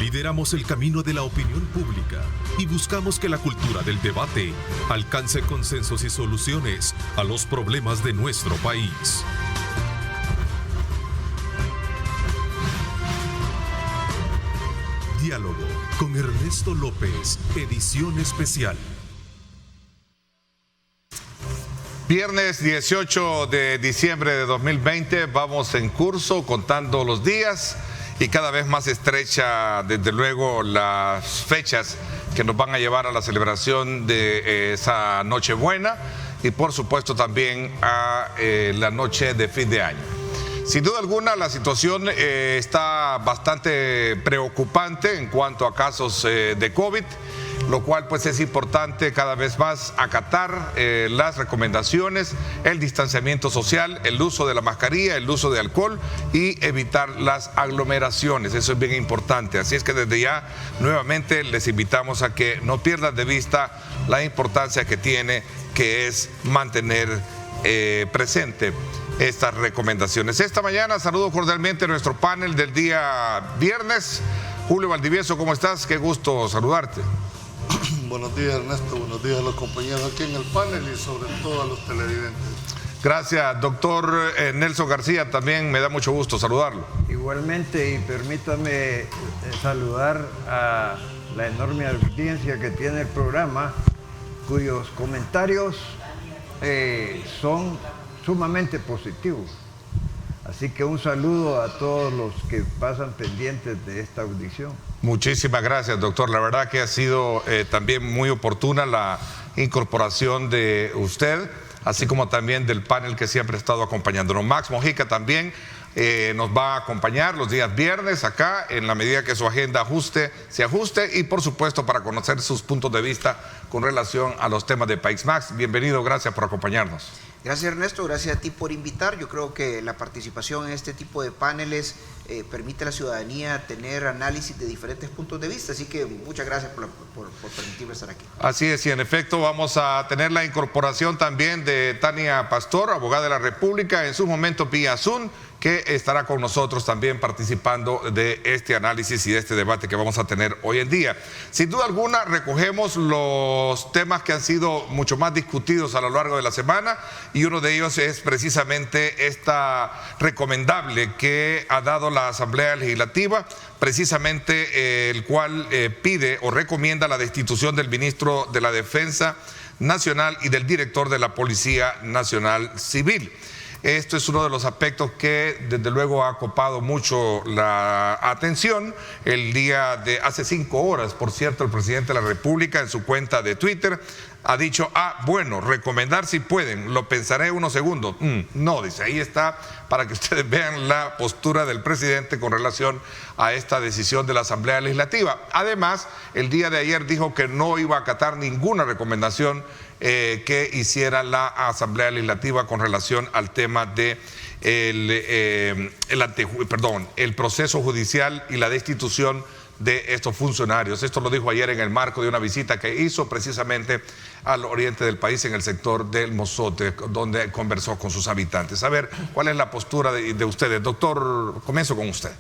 Lideramos el camino de la opinión pública y buscamos que la cultura del debate alcance consensos y soluciones a los problemas de nuestro país. Diálogo con Ernesto López, edición especial. Viernes 18 de diciembre de 2020, vamos en curso contando los días y cada vez más estrecha, desde luego, las fechas que nos van a llevar a la celebración de esa Nochebuena y por supuesto también a la noche de fin de año. Sin duda alguna la situación está bastante preocupante en cuanto a casos de COVID, lo cual pues es importante cada vez más acatar las recomendaciones, el distanciamiento social, el uso de la mascarilla, el uso de alcohol y evitar las aglomeraciones. Eso es bien importante. Así es que desde ya nuevamente les invitamos a que no pierdan de vista la importancia que tiene, que es mantener presente estas recomendaciones. Esta mañana saludo cordialmente a nuestro panel del día viernes. Julio Valdivieso, ¿cómo estás? Qué gusto saludarte. Buenos días, Ernesto. Buenos días a los compañeros aquí en el panel y sobre todo a los televidentes. Gracias, doctor Nelson García. También me da mucho gusto saludarlo. Igualmente, y permítame saludar a la enorme audiencia que tiene el programa, cuyos comentarios son sumamente positivos. Así que un saludo a todos los que pasan pendientes de esta audición. Muchísimas gracias, doctor. La verdad que ha sido también muy oportuna la incorporación de usted, así como también del panel que siempre ha estado acompañándonos. Max Mojica también nos va a acompañar los días viernes acá, en la medida que su agenda se ajuste y por supuesto para conocer sus puntos de vista con relación a los temas de país. Max, bienvenido, gracias por acompañarnos. Gracias, Ernesto, gracias a ti por invitar. Yo creo que la participación en este tipo de paneles permite a la ciudadanía tener análisis de diferentes puntos de vista, así que muchas gracias por permitirme estar aquí. Así es, y en efecto vamos a tener la incorporación también de Tania Pastor, abogada de la República, en su momento vía Zoom, que estará con nosotros también participando de este análisis y de este debate que vamos a tener hoy en día. Sin duda alguna recogemos los temas que han sido mucho más discutidos a lo largo de la semana y uno de ellos es precisamente esta recomendable que ha dado la Asamblea Legislativa, precisamente el cual pide o recomienda la destitución del ministro de la Defensa Nacional y del director de la Policía Nacional Civil. Esto es uno de los aspectos que desde luego ha copado mucho la atención. El día de hace 5 horas, por cierto, el presidente de la República en su cuenta de Twitter ha dicho, bueno, recomendar si pueden, lo pensaré unos segundos. No, dice, ahí está para que ustedes vean la postura del presidente con relación a esta decisión de la Asamblea Legislativa. Además, el día de ayer dijo que no iba a acatar ninguna recomendación que hiciera la Asamblea Legislativa con relación al tema de el proceso judicial y la destitución de estos funcionarios. Esto lo dijo ayer en el marco de una visita que hizo precisamente al oriente del país, en el sector del Mozote, donde conversó con sus habitantes. A ver, ¿cuál es la postura de ustedes? Doctor, comienzo con usted.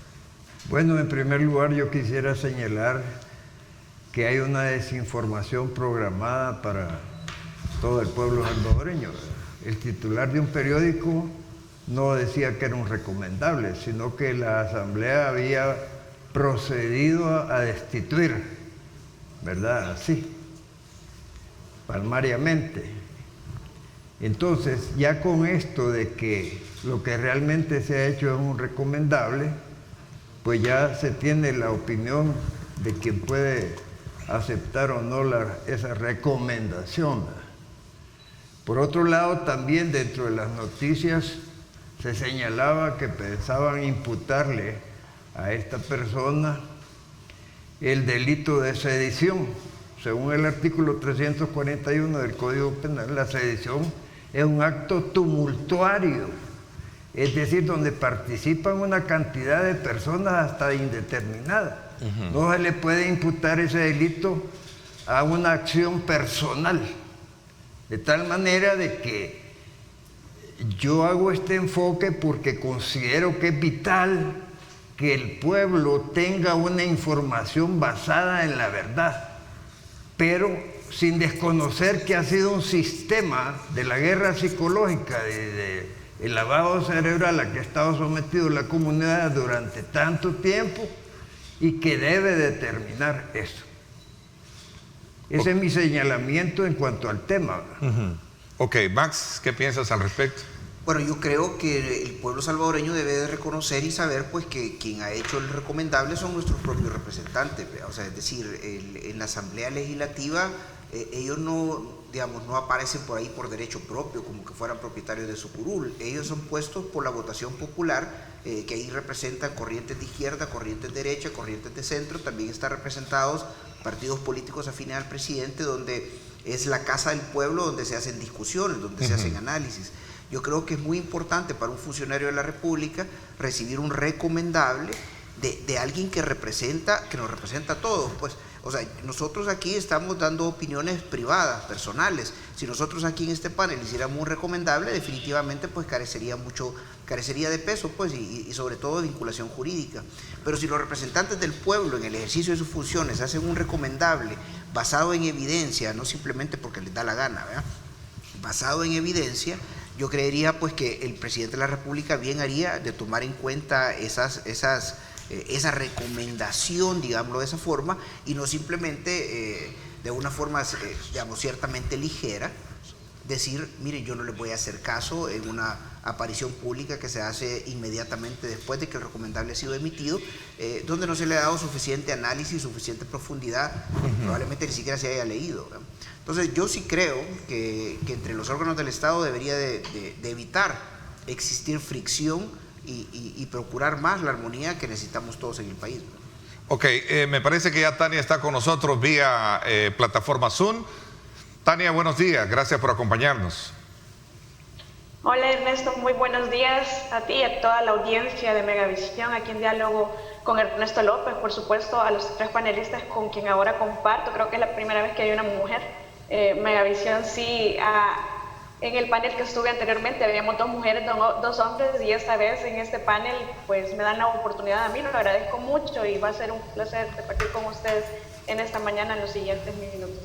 Bueno, en primer lugar yo quisiera señalar que hay una desinformación programada para todo el pueblo salvadoreño. El titular de un periódico no decía que era un recomendable, sino que la Asamblea había procedido a destituir, ¿verdad? Así, palmariamente. Entonces, ya con esto de que lo que realmente se ha hecho es un recomendable, pues ya se tiene la opinión de quien puede aceptar o no esa recomendación. Por otro lado, también dentro de las noticias se señalaba que pensaban imputarle a esta persona el delito de sedición. Según el artículo 341 del Código Penal, la sedición es un acto tumultuario, es decir, donde participan una cantidad de personas hasta indeterminada. No se le puede imputar ese delito a una acción personal, de tal manera de que yo hago este enfoque porque considero que es vital que el pueblo tenga una información basada en la verdad, pero sin desconocer que ha sido un sistema de la guerra psicológica, el lavado cerebral a que ha estado sometido la comunidad durante tanto tiempo y que debe determinar eso. Ese es mi señalamiento en cuanto al tema. Ok, Max, ¿qué piensas al respecto? Bueno, yo creo que el pueblo salvadoreño debe de reconocer y saber pues que quien ha hecho el recomendable son nuestros propios representantes. O sea, es decir, en la Asamblea Legislativa ellos no, digamos, no aparecen por ahí por derecho propio, como que fueran propietarios de su curul. Ellos son puestos por la votación popular, que ahí representan corrientes de izquierda, corrientes de derecha, corrientes de centro. También están representados partidos políticos afines al presidente, donde es la casa del pueblo, donde se hacen discusiones, donde se hacen análisis. Yo creo que es muy importante para un funcionario de la República recibir un recomendable de alguien que nos representa a todos, pues. O sea, nosotros aquí estamos dando opiniones privadas, personales. Si nosotros aquí en este panel hiciéramos un recomendable, definitivamente pues carecería de peso, pues, y sobre todo de vinculación jurídica. Pero si los representantes del pueblo en el ejercicio de sus funciones hacen un recomendable basado en evidencia, no simplemente porque les da la gana, ¿verdad? Basado en evidencia, yo creería pues que el presidente de la República bien haría de tomar en cuenta esa recomendación, digámoslo de esa forma, y no simplemente de una forma, digamos, ciertamente ligera, decir, mire, yo no le voy a hacer caso en una aparición pública que se hace inmediatamente después de que el recomendable ha sido emitido, donde no se le ha dado suficiente análisis, suficiente profundidad, probablemente ni siquiera se haya leído, ¿verdad? Entonces yo sí creo que entre los órganos del Estado debería de evitar existir fricción y procurar más la armonía que necesitamos todos en el país. Ok, me parece que ya Tania está con nosotros vía plataforma Zoom. Tania, buenos días, gracias por acompañarnos. Hola Ernesto, muy buenos días a ti y a toda la audiencia de Megavisión, aquí en diálogo con Ernesto López, por supuesto, a los tres panelistas con quien ahora comparto. Creo que es la primera vez que hay una mujer. Megavisión sí, en el panel que estuve anteriormente habíamos 2 mujeres, 2 hombres, y esta vez en este panel pues me dan la oportunidad a mí, lo agradezco mucho y va a ser un placer compartir con ustedes en esta mañana en los siguientes minutos.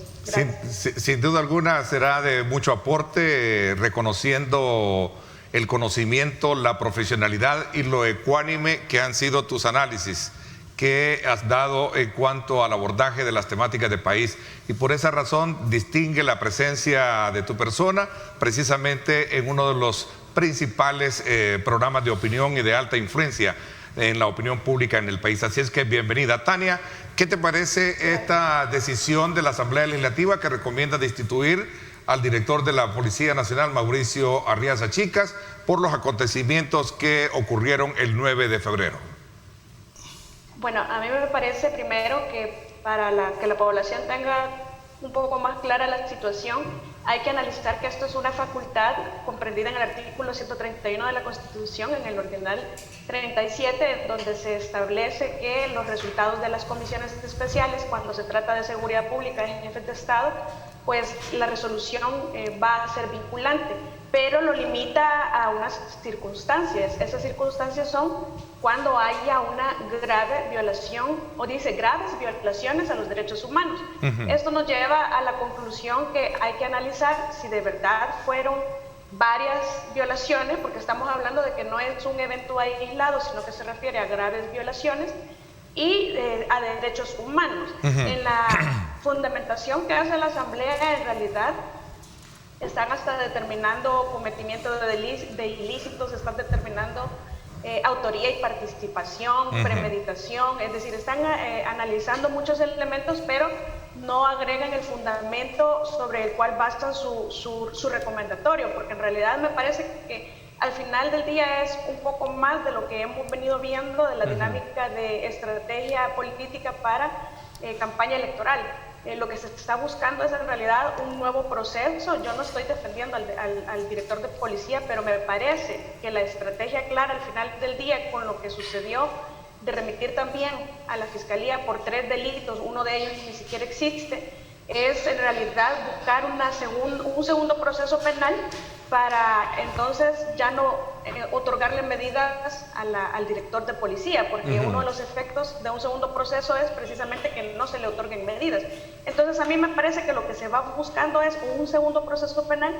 Sin duda alguna será de mucho aporte, reconociendo el conocimiento, la profesionalidad y lo ecuánime que han sido tus análisis que has dado en cuanto al abordaje de las temáticas del país, y por esa razón distingue la presencia de tu persona precisamente en uno de los principales programas de opinión y de alta influencia en la opinión pública en el país. Así es que bienvenida. Tania, ¿qué te parece esta decisión de la Asamblea Legislativa que recomienda destituir al director de la Policía Nacional, Mauricio Arriaza Chicas, por los acontecimientos que ocurrieron el 9 de febrero? Bueno, a mí me parece primero que para que la población tenga un poco más clara la situación, hay que analizar que esto es una facultad comprendida en el artículo 131 de la Constitución, en el ordinal 37, donde se establece que los resultados de las comisiones especiales, cuando se trata de seguridad pública de jefes de Estado, pues la resolución va a ser vinculante, pero lo limita a unas circunstancias. Esas circunstancias son cuando haya una grave violación, o dice graves violaciones a los derechos humanos. Esto nos lleva a la conclusión que hay que analizar si de verdad fueron varias violaciones, porque estamos hablando de que no es un evento aislado, sino que se refiere a graves violaciones y a derechos humanos. En la fundamentación que hace la Asamblea, en realidad están hasta determinando cometimiento de ilícitos, están determinando autoría y participación, premeditación, es decir, están analizando muchos elementos, pero no agregan el fundamento sobre el cual basan su recomendatorio, porque en realidad me parece que al final del día es un poco más de lo que hemos venido viendo de la dinámica de estrategia política para campaña electoral. Lo que se está buscando es en realidad un nuevo proceso. Yo no estoy defendiendo al director de policía, pero me parece que la estrategia clara al final del día, con lo que sucedió de remitir también a la Fiscalía por 3 delitos, uno de ellos ni siquiera existe, es en realidad buscar un segundo proceso penal para entonces ya no otorgarle medidas al director de policía, porque uno de los efectos de un segundo proceso es precisamente que no se le otorguen medidas. Entonces a mí me parece que lo que se va buscando es un segundo proceso penal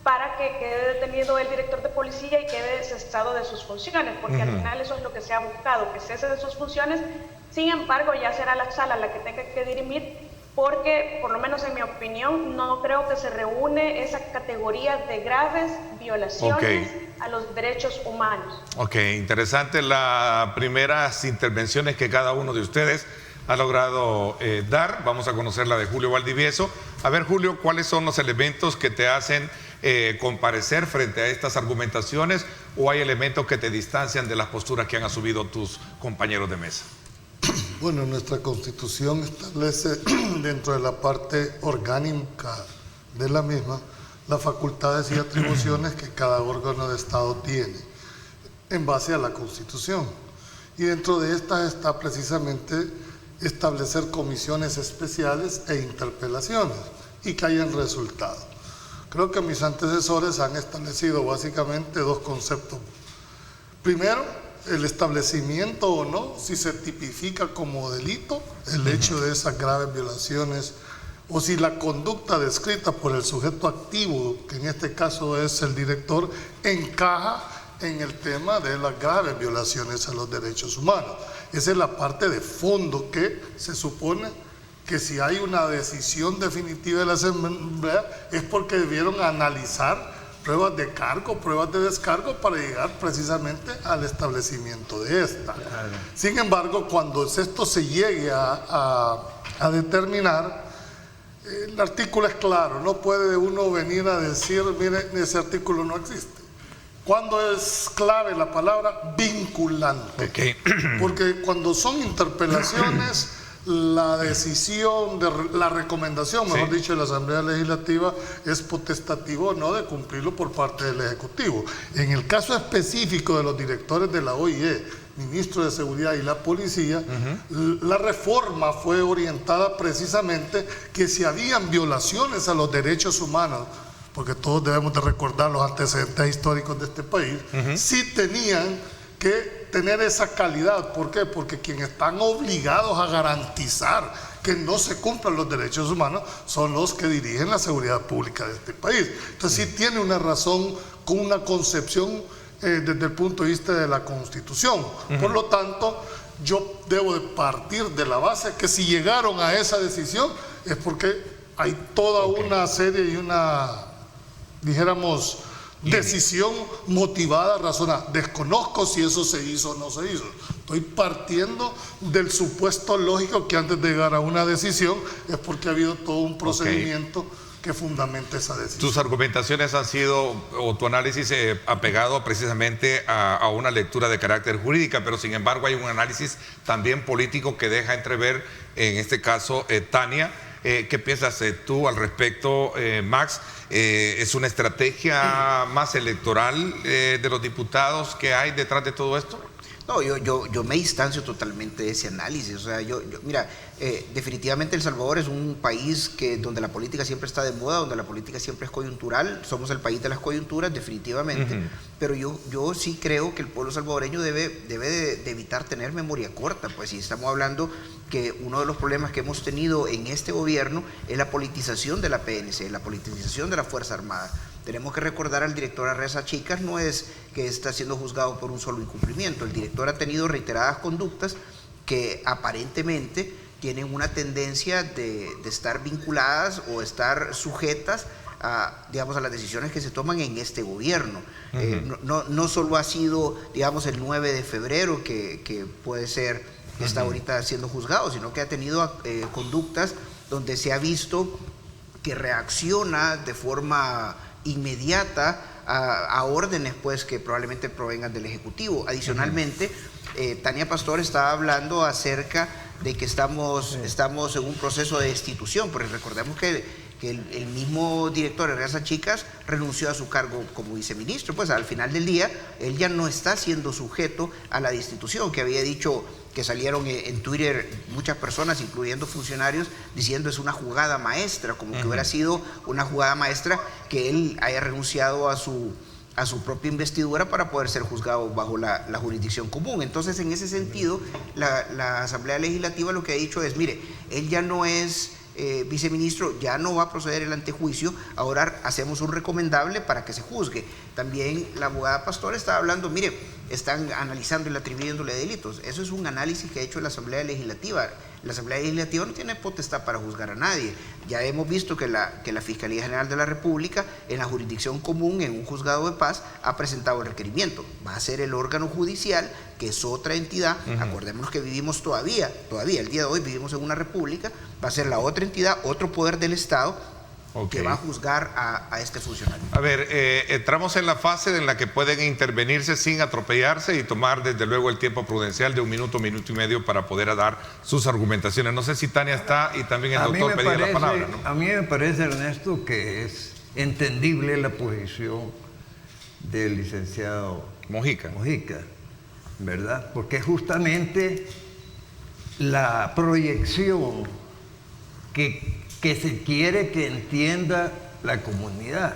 para que quede detenido el director de policía y quede cesado de sus funciones, porque al final eso es lo que se ha buscado, que cese de sus funciones. Sin embargo, ya será la sala la que tenga que dirimir, porque, por lo menos en mi opinión, no creo que se reúne esa categoría de graves violaciones a los derechos humanos. Ok, interesante las primeras intervenciones que cada uno de ustedes ha logrado dar. Vamos a conocer la de Julio Valdivieso. A ver, Julio, ¿cuáles son los elementos que te hacen comparecer frente a estas argumentaciones, o hay elementos que te distancian de las posturas que han asumido tus compañeros de mesa? Bueno, nuestra Constitución establece dentro de la parte orgánica de la misma las facultades y atribuciones que cada órgano de Estado tiene en base a la Constitución. Y dentro de estas está precisamente establecer comisiones especiales e interpelaciones y que hayan resultado. Creo que mis antecesores han establecido básicamente dos conceptos. Primero, el establecimiento o no, si se tipifica como delito el hecho de esas graves violaciones, o si la conducta descrita por el sujeto activo, que en este caso es el director, encaja en el tema de las graves violaciones a los derechos humanos. Esa es la parte de fondo que se supone que si hay una decisión definitiva de la Asamblea es porque debieron analizar pruebas de cargo, pruebas de descargo para llegar precisamente al establecimiento de esta. Sin embargo, cuando esto se llegue a determinar, el artículo es claro, no puede uno venir a decir, mire, ese artículo no existe. ¿Cuándo es clave la palabra? Vinculante. Porque cuando son interpelaciones, la decisión, la recomendación, mejor dicho, de la Asamblea Legislativa es potestativo o no de cumplirlo por parte del Ejecutivo. En el caso específico de los directores de la OIE, ministro de Seguridad y la Policía, la reforma fue orientada precisamente que si habían violaciones a los derechos humanos, porque todos debemos de recordar los antecedentes históricos de este país, sí tenían que tener esa calidad. ¿Por qué? Porque quienes están obligados a garantizar que no se cumplan los derechos humanos son los que dirigen la seguridad pública de este país. Entonces sí tiene una razón con una concepción desde el punto de vista de la Constitución. Por lo tanto, yo debo de partir de la base que si llegaron a esa decisión es porque hay toda una serie y una, dijéramos, decisión motivada, razonada. Desconozco si eso se hizo o no se hizo. Estoy partiendo del supuesto lógico que antes de llegar a una decisión es porque ha habido todo un procedimiento que fundamenta esa decisión. Tus argumentaciones han sido, o tu análisis apegado precisamente a una lectura de carácter jurídica, pero sin embargo hay un análisis también político que deja entrever, en este caso, Tania. ¿Qué piensas tú al respecto, Max? ¿Es una estrategia más electoral de los diputados que hay detrás de todo esto? No, yo me distancio totalmente de ese análisis. O sea, mira, definitivamente El Salvador es un país donde la política siempre está de moda, donde la política siempre es coyuntural. Somos el país de las coyunturas, definitivamente. Pero yo sí creo que el pueblo salvadoreño debe de evitar tener memoria corta. Pues si estamos hablando que uno de los problemas que hemos tenido en este gobierno es la politización de la PNC, la politización de la Fuerza Armada. Tenemos que recordar al director Arreza Chicas, no es que está siendo juzgado por un solo incumplimiento. El director ha tenido reiteradas conductas que aparentemente tienen una tendencia de estar vinculadas o estar sujetas a, digamos, a las decisiones que se toman en este gobierno. No solo ha sido, digamos, el 9 de febrero que puede ser que está ahorita siendo juzgado, sino que ha tenido conductas donde se ha visto que reacciona de forma inmediata a órdenes pues que probablemente provengan del Ejecutivo. Adicionalmente, Tania Pastor estaba hablando acerca de que estamos en un proceso de destitución, porque recordemos que el mismo director Arreza Chicas renunció a su cargo como viceministro. Pues al final del día él ya no está siendo sujeto a la destitución que había dicho que salieron en Twitter muchas personas, incluyendo funcionarios, diciendo es una jugada maestra, como que hubiera sido una jugada maestra que él haya renunciado a su propia investidura para poder ser juzgado bajo la jurisdicción común. Entonces, en ese sentido, la Asamblea Legislativa lo que ha dicho es, mire, él ya no es viceministro, ya no va a proceder el antejuicio, ahora hacemos un recomendable para que se juzgue. También la abogada Pastor estaba hablando, mire, están analizando y atribuyéndole delitos. Eso es un análisis que ha hecho la Asamblea Legislativa. La Asamblea Legislativa no tiene potestad para juzgar a nadie. Ya hemos visto que la Fiscalía General de la República, en la jurisdicción común, en un juzgado de paz, ha presentado el requerimiento. Va a ser el órgano judicial, que es otra entidad. Acordémonos que vivimos todavía, el día de hoy vivimos en una república. Va a ser la otra entidad, otro poder del Estado, que va a juzgar a este funcionario. A ver, entramos en la fase en la que pueden intervenirse sin atropellarse y tomar desde luego el tiempo prudencial de un minuto y medio para poder dar sus argumentaciones. No sé si Tania está y también el doctor pedía la palabra, ¿no? A mí me parece, Ernesto, que es entendible la posición del licenciado Mojica, ¿verdad? Porque justamente la proyección que se quiere que entienda la comunidad.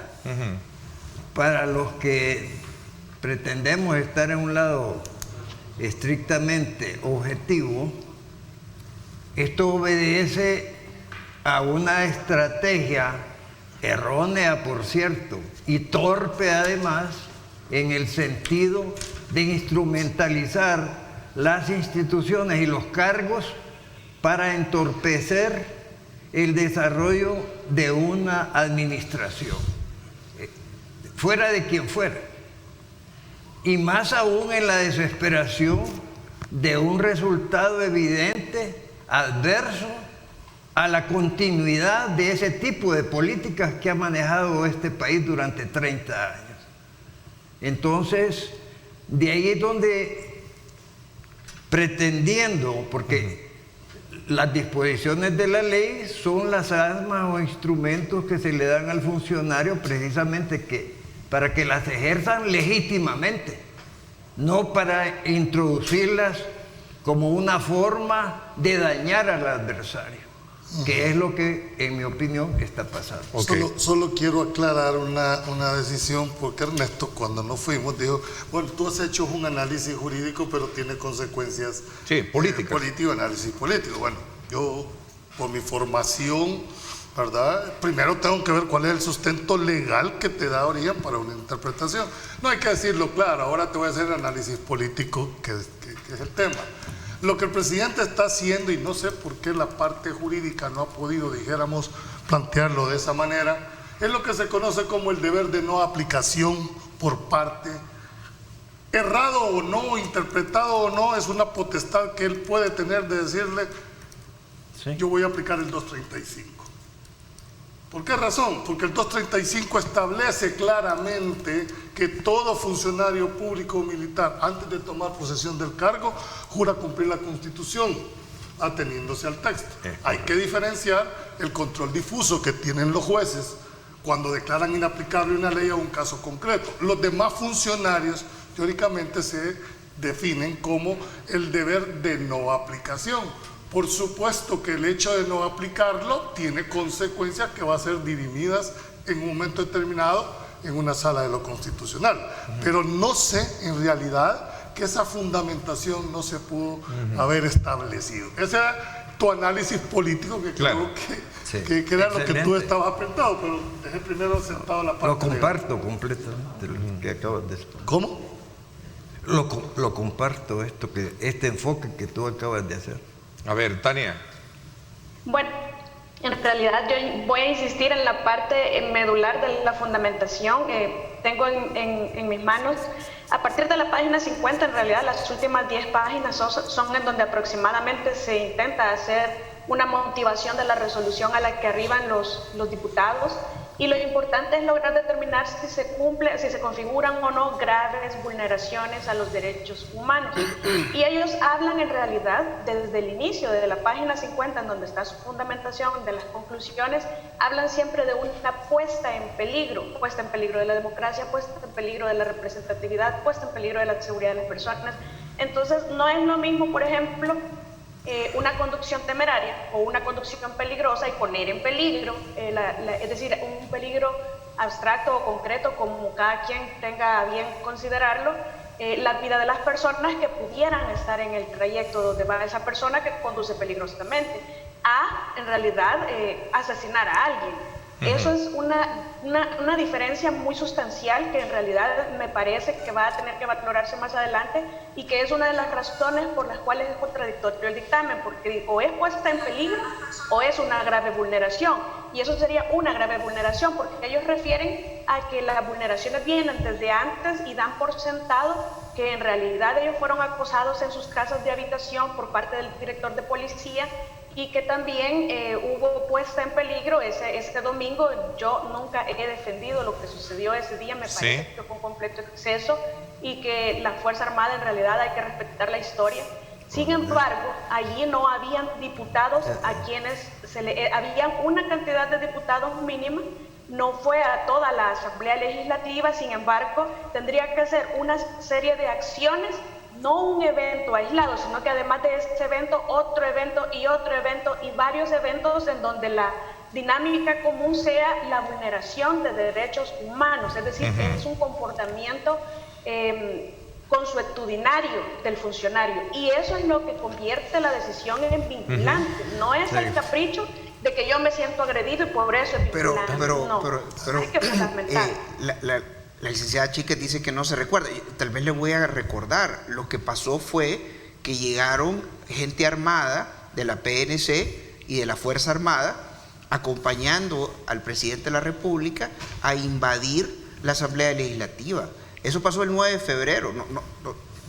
Para los que pretendemos estar en un lado estrictamente objetivo, esto obedece a una estrategia errónea, por cierto, y torpe además, en el sentido de instrumentalizar las instituciones y los cargos para entorpecer el desarrollo de una administración, fuera de quien fuera, y más aún en la desesperación de un resultado evidente, adverso a la continuidad de ese tipo de políticas que ha manejado este país durante 30 años. Entonces, de ahí es donde, pretendiendo, porque las disposiciones de la ley son las armas o instrumentos que se le dan al funcionario precisamente para que las ejerzan legítimamente, no para introducirlas como una forma de dañar al adversario, que es lo que, en mi opinión, está pasando. Solo quiero aclarar una decisión, porque Ernesto, cuando nos fuimos, dijo, bueno, tú has hecho un análisis jurídico, pero tiene consecuencias políticas. Análisis político. Bueno, yo, por mi formación, ¿verdad? Primero tengo que ver cuál es el sustento legal que te da origen para una interpretación. No hay que decirlo claro, ahora te voy a hacer análisis político, que es el tema. Lo que el presidente está haciendo, y no sé por qué la parte jurídica no ha podido, dijéramos, plantearlo de esa manera, es lo que se conoce como el deber de no aplicación por parte. Errado o no, interpretado o no, es una potestad que él puede tener de decirle, yo voy a aplicar el 235. ¿Por qué razón? Porque el 235 establece claramente que todo funcionario público o militar, antes de tomar posesión del cargo, jura cumplir la Constitución, ateniéndose al texto. Hay que diferenciar el control difuso que tienen los jueces cuando declaran inaplicable una ley a un caso concreto. Los demás funcionarios, teóricamente, se definen como el deber de no aplicación. Por supuesto que el hecho de no aplicarlo tiene consecuencias que van a ser dirimidas en un momento determinado en una sala de lo constitucional. Pero no sé en realidad que esa fundamentación no se pudo haber establecido. Ese era tu análisis político, que creo que era lo que tú estabas apretado, pero dejé primero sentado la parte. Lo comparto completamente, lo que acabas de exponer. ¿Cómo? Lo comparto, este enfoque que tú acabas de hacer. A ver, Tania. Bueno, en realidad yo voy a insistir en la parte medular de la fundamentación. Tengo en mis manos, a partir de la página 50, en realidad las últimas 10 páginas son en donde aproximadamente se intenta hacer una motivación de la resolución a la que arriban los diputados, y lo importante es lograr determinar si se configuran o no graves vulneraciones a los derechos humanos. Y ellos hablan en realidad desde el inicio, desde la página 50, en donde está su fundamentación de las conclusiones, hablan siempre de una puesta en peligro de la democracia, puesta en peligro de la representatividad, puesta en peligro de la seguridad de las personas. Entonces, no es lo mismo, por ejemplo, una conducción temeraria o una conducción peligrosa y poner en peligro, es decir, un peligro abstracto o concreto, como cada quien tenga a bien considerarlo, la vida de las personas que pudieran estar en el trayecto donde va esa persona que conduce peligrosamente, a, en realidad, asesinar a alguien. Eso es una diferencia muy sustancial que en realidad me parece que va a tener que valorarse más adelante y que es una de las razones por las cuales es contradictorio el dictamen, porque o es puesta en peligro o es una grave vulneración. Y eso sería una grave vulneración, porque ellos refieren a que las vulneraciones vienen desde antes y dan por sentado que en realidad ellos fueron acosados en sus casas de habitación por parte del director de policía y que también hubo puesta en peligro este domingo. Yo nunca he defendido lo que sucedió ese día, me parece que fue un completo exceso y que la Fuerza Armada en realidad hay que respetar la historia. Sin embargo, allí no habían diputados a quienes habían una cantidad de diputados mínima, no fue a toda la Asamblea Legislativa. Sin embargo, tendría que ser una serie de acciones, no un evento aislado, sino que además de este evento, otro evento y varios eventos en donde la dinámica común sea la vulneración de derechos humanos, es decir, es un comportamiento consuetudinario del funcionario, y eso es lo que convierte la decisión en vinculante, no es el capricho de que yo me siento agredido y por eso es vinculante. Pero hay que fundamentar. La licenciada Chiquet dice que no se recuerda. Tal vez le voy a recordar. Lo que pasó fue que llegaron gente armada de la PNC y de la Fuerza Armada acompañando al presidente de la República a invadir la Asamblea Legislativa. Eso pasó el 9 de febrero.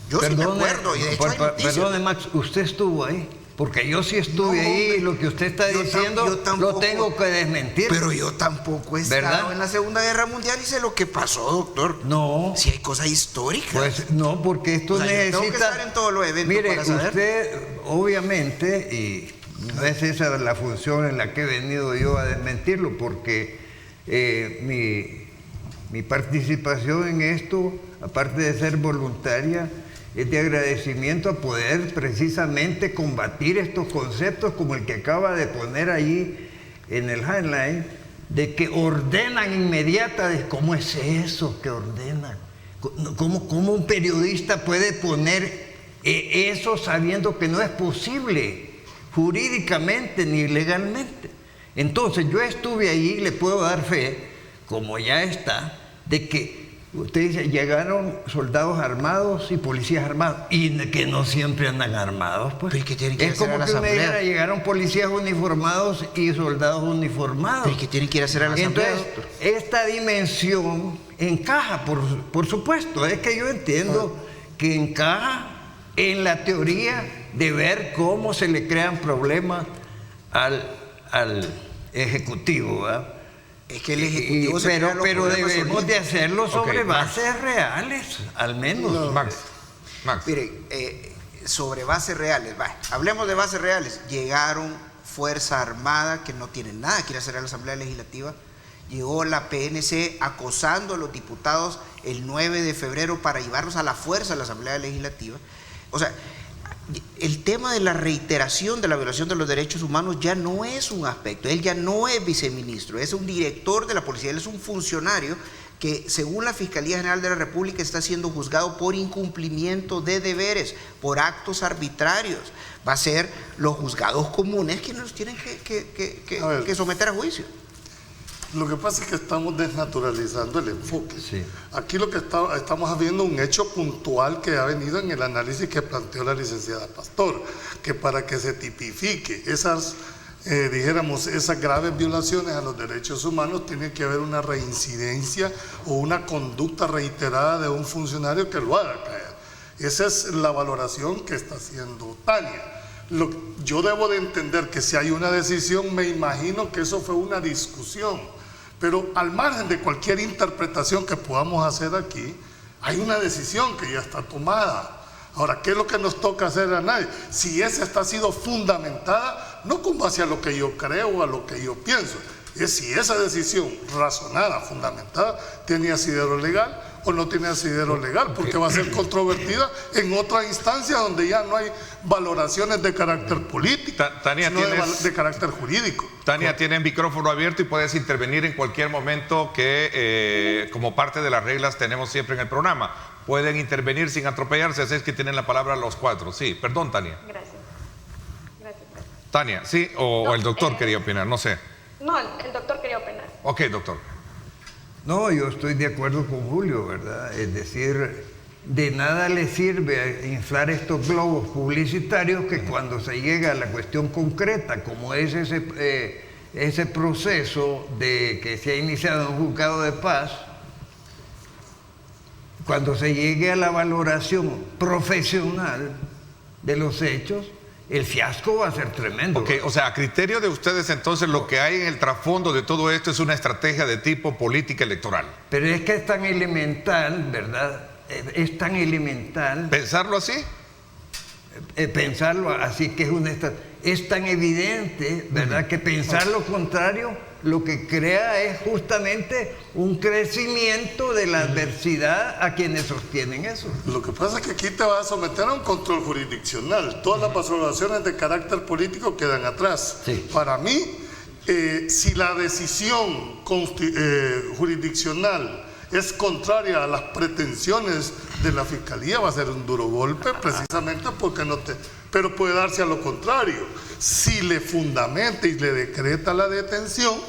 Yo sí me acuerdo. Y de hecho perdone, Max, ¿usted estuvo ahí? Porque yo sí estuve ahí y lo que usted está diciendo lo tengo que desmentir. Pero yo tampoco he estado en la Segunda Guerra Mundial y sé lo que pasó, doctor. No. Si hay cosas históricas. Pues no, porque esto necesita... Yo tengo que estar en todos los eventos. Mire, para saber. Usted, obviamente, y no es esa la función en la que he venido yo a desmentirlo, porque mi participación en esto, aparte de ser voluntaria, es de agradecimiento a poder precisamente combatir estos conceptos como el que acaba de poner ahí en el highline, de que ordenan inmediata. ¿Cómo es eso que ordenan? ¿Cómo un periodista puede poner eso sabiendo que no es posible jurídicamente ni legalmente? Entonces yo estuve ahí y le puedo dar fe, como ya está, de que usted dice, llegaron soldados armados y policías armados, y que no siempre andan armados, pues. ¿Pero qué tienen que es hacer como a la que Asamblea? dijera, llegaron policías uniformados y soldados uniformados. ¿Pero qué tienen que ir a hacer a la Asamblea, entonces, doctor? Esta dimensión encaja, por supuesto, es que yo entiendo que encaja en la teoría de ver cómo se le crean problemas al Ejecutivo, ¿verdad? Es que el Ejecutivo pero debemos de hacerlo sobre bases reales, al menos. No. Max. Mire, sobre bases reales, hablemos de bases reales. Llegaron Fuerza Armada, que no tienen nada que ir a hacer a la Asamblea Legislativa. Llegó la PNC acosando a los diputados el 9 de febrero para llevarlos a la fuerza a la Asamblea Legislativa. O sea, el tema de la reiteración de la violación de los derechos humanos ya no es un aspecto. Él ya no es viceministro, es un director de la policía, él es un funcionario que, según la Fiscalía General de la República, está siendo juzgado por incumplimiento de deberes, por actos arbitrarios. Va a ser los juzgados comunes quienes los tienen que someter a juicio. Lo que pasa es que estamos desnaturalizando el enfoque. Sí. Aquí lo que estamos viendo un hecho puntual que ha venido en el análisis que planteó la licenciada Pastor, que para que se tipifique esas, esas graves violaciones a los derechos humanos, tiene que haber una reincidencia o una conducta reiterada de un funcionario que lo haga caer. Esa es la valoración que está haciendo Tania. Yo debo de entender que si hay una decisión, me imagino que eso fue una discusión. Pero al margen de cualquier interpretación que podamos hacer aquí, hay una decisión que ya está tomada. Ahora, ¿qué es lo que nos toca hacer a nadie? Si esa está sido fundamentada, no con base a lo que yo creo o a lo que yo pienso, es si esa decisión razonada, fundamentada, tiene asidero legal o no tiene asidero legal, porque va a ser controvertida en otra instancia donde ya no hay valoraciones de carácter político, Tania, sino de carácter jurídico. Tania, tiene micrófono abierto y puedes intervenir en cualquier momento que, como parte de las reglas tenemos siempre en el programa. Pueden intervenir sin atropellarse, así es que tienen la palabra los cuatro. Sí, perdón, Tania. Gracias. Tania, ¿sí? O el doctor quería opinar, no sé. No, el doctor quería opinar. Ok, doctor. No, yo estoy de acuerdo con Julio, ¿verdad? Es decir, de nada le sirve inflar estos globos publicitarios que cuando se llega a la cuestión concreta, como es ese proceso que se ha iniciado en un juzgado de paz, cuando se llegue a la valoración profesional de los hechos, el fiasco va a ser tremendo. Ok, o sea, a criterio de ustedes entonces lo que hay en el trasfondo de todo esto es una estrategia de tipo política electoral. Pero es que es tan elemental, ¿verdad? Es tan elemental. ¿Pensarlo así? Pensarlo así que es tan evidente, ¿verdad? Que pensar lo contrario lo que crea es justamente un crecimiento de la adversidad a quienes sostienen eso. Lo que pasa es que aquí te vas a someter a un control jurisdiccional. Todas las valoraciones de carácter político quedan atrás. Sí. Para mí, si la decisión jurisdiccional es contraria a las pretensiones de la Fiscalía, va a ser un duro golpe, precisamente porque no te... Pero puede darse a lo contrario. Si le fundamenta y le decreta la detención,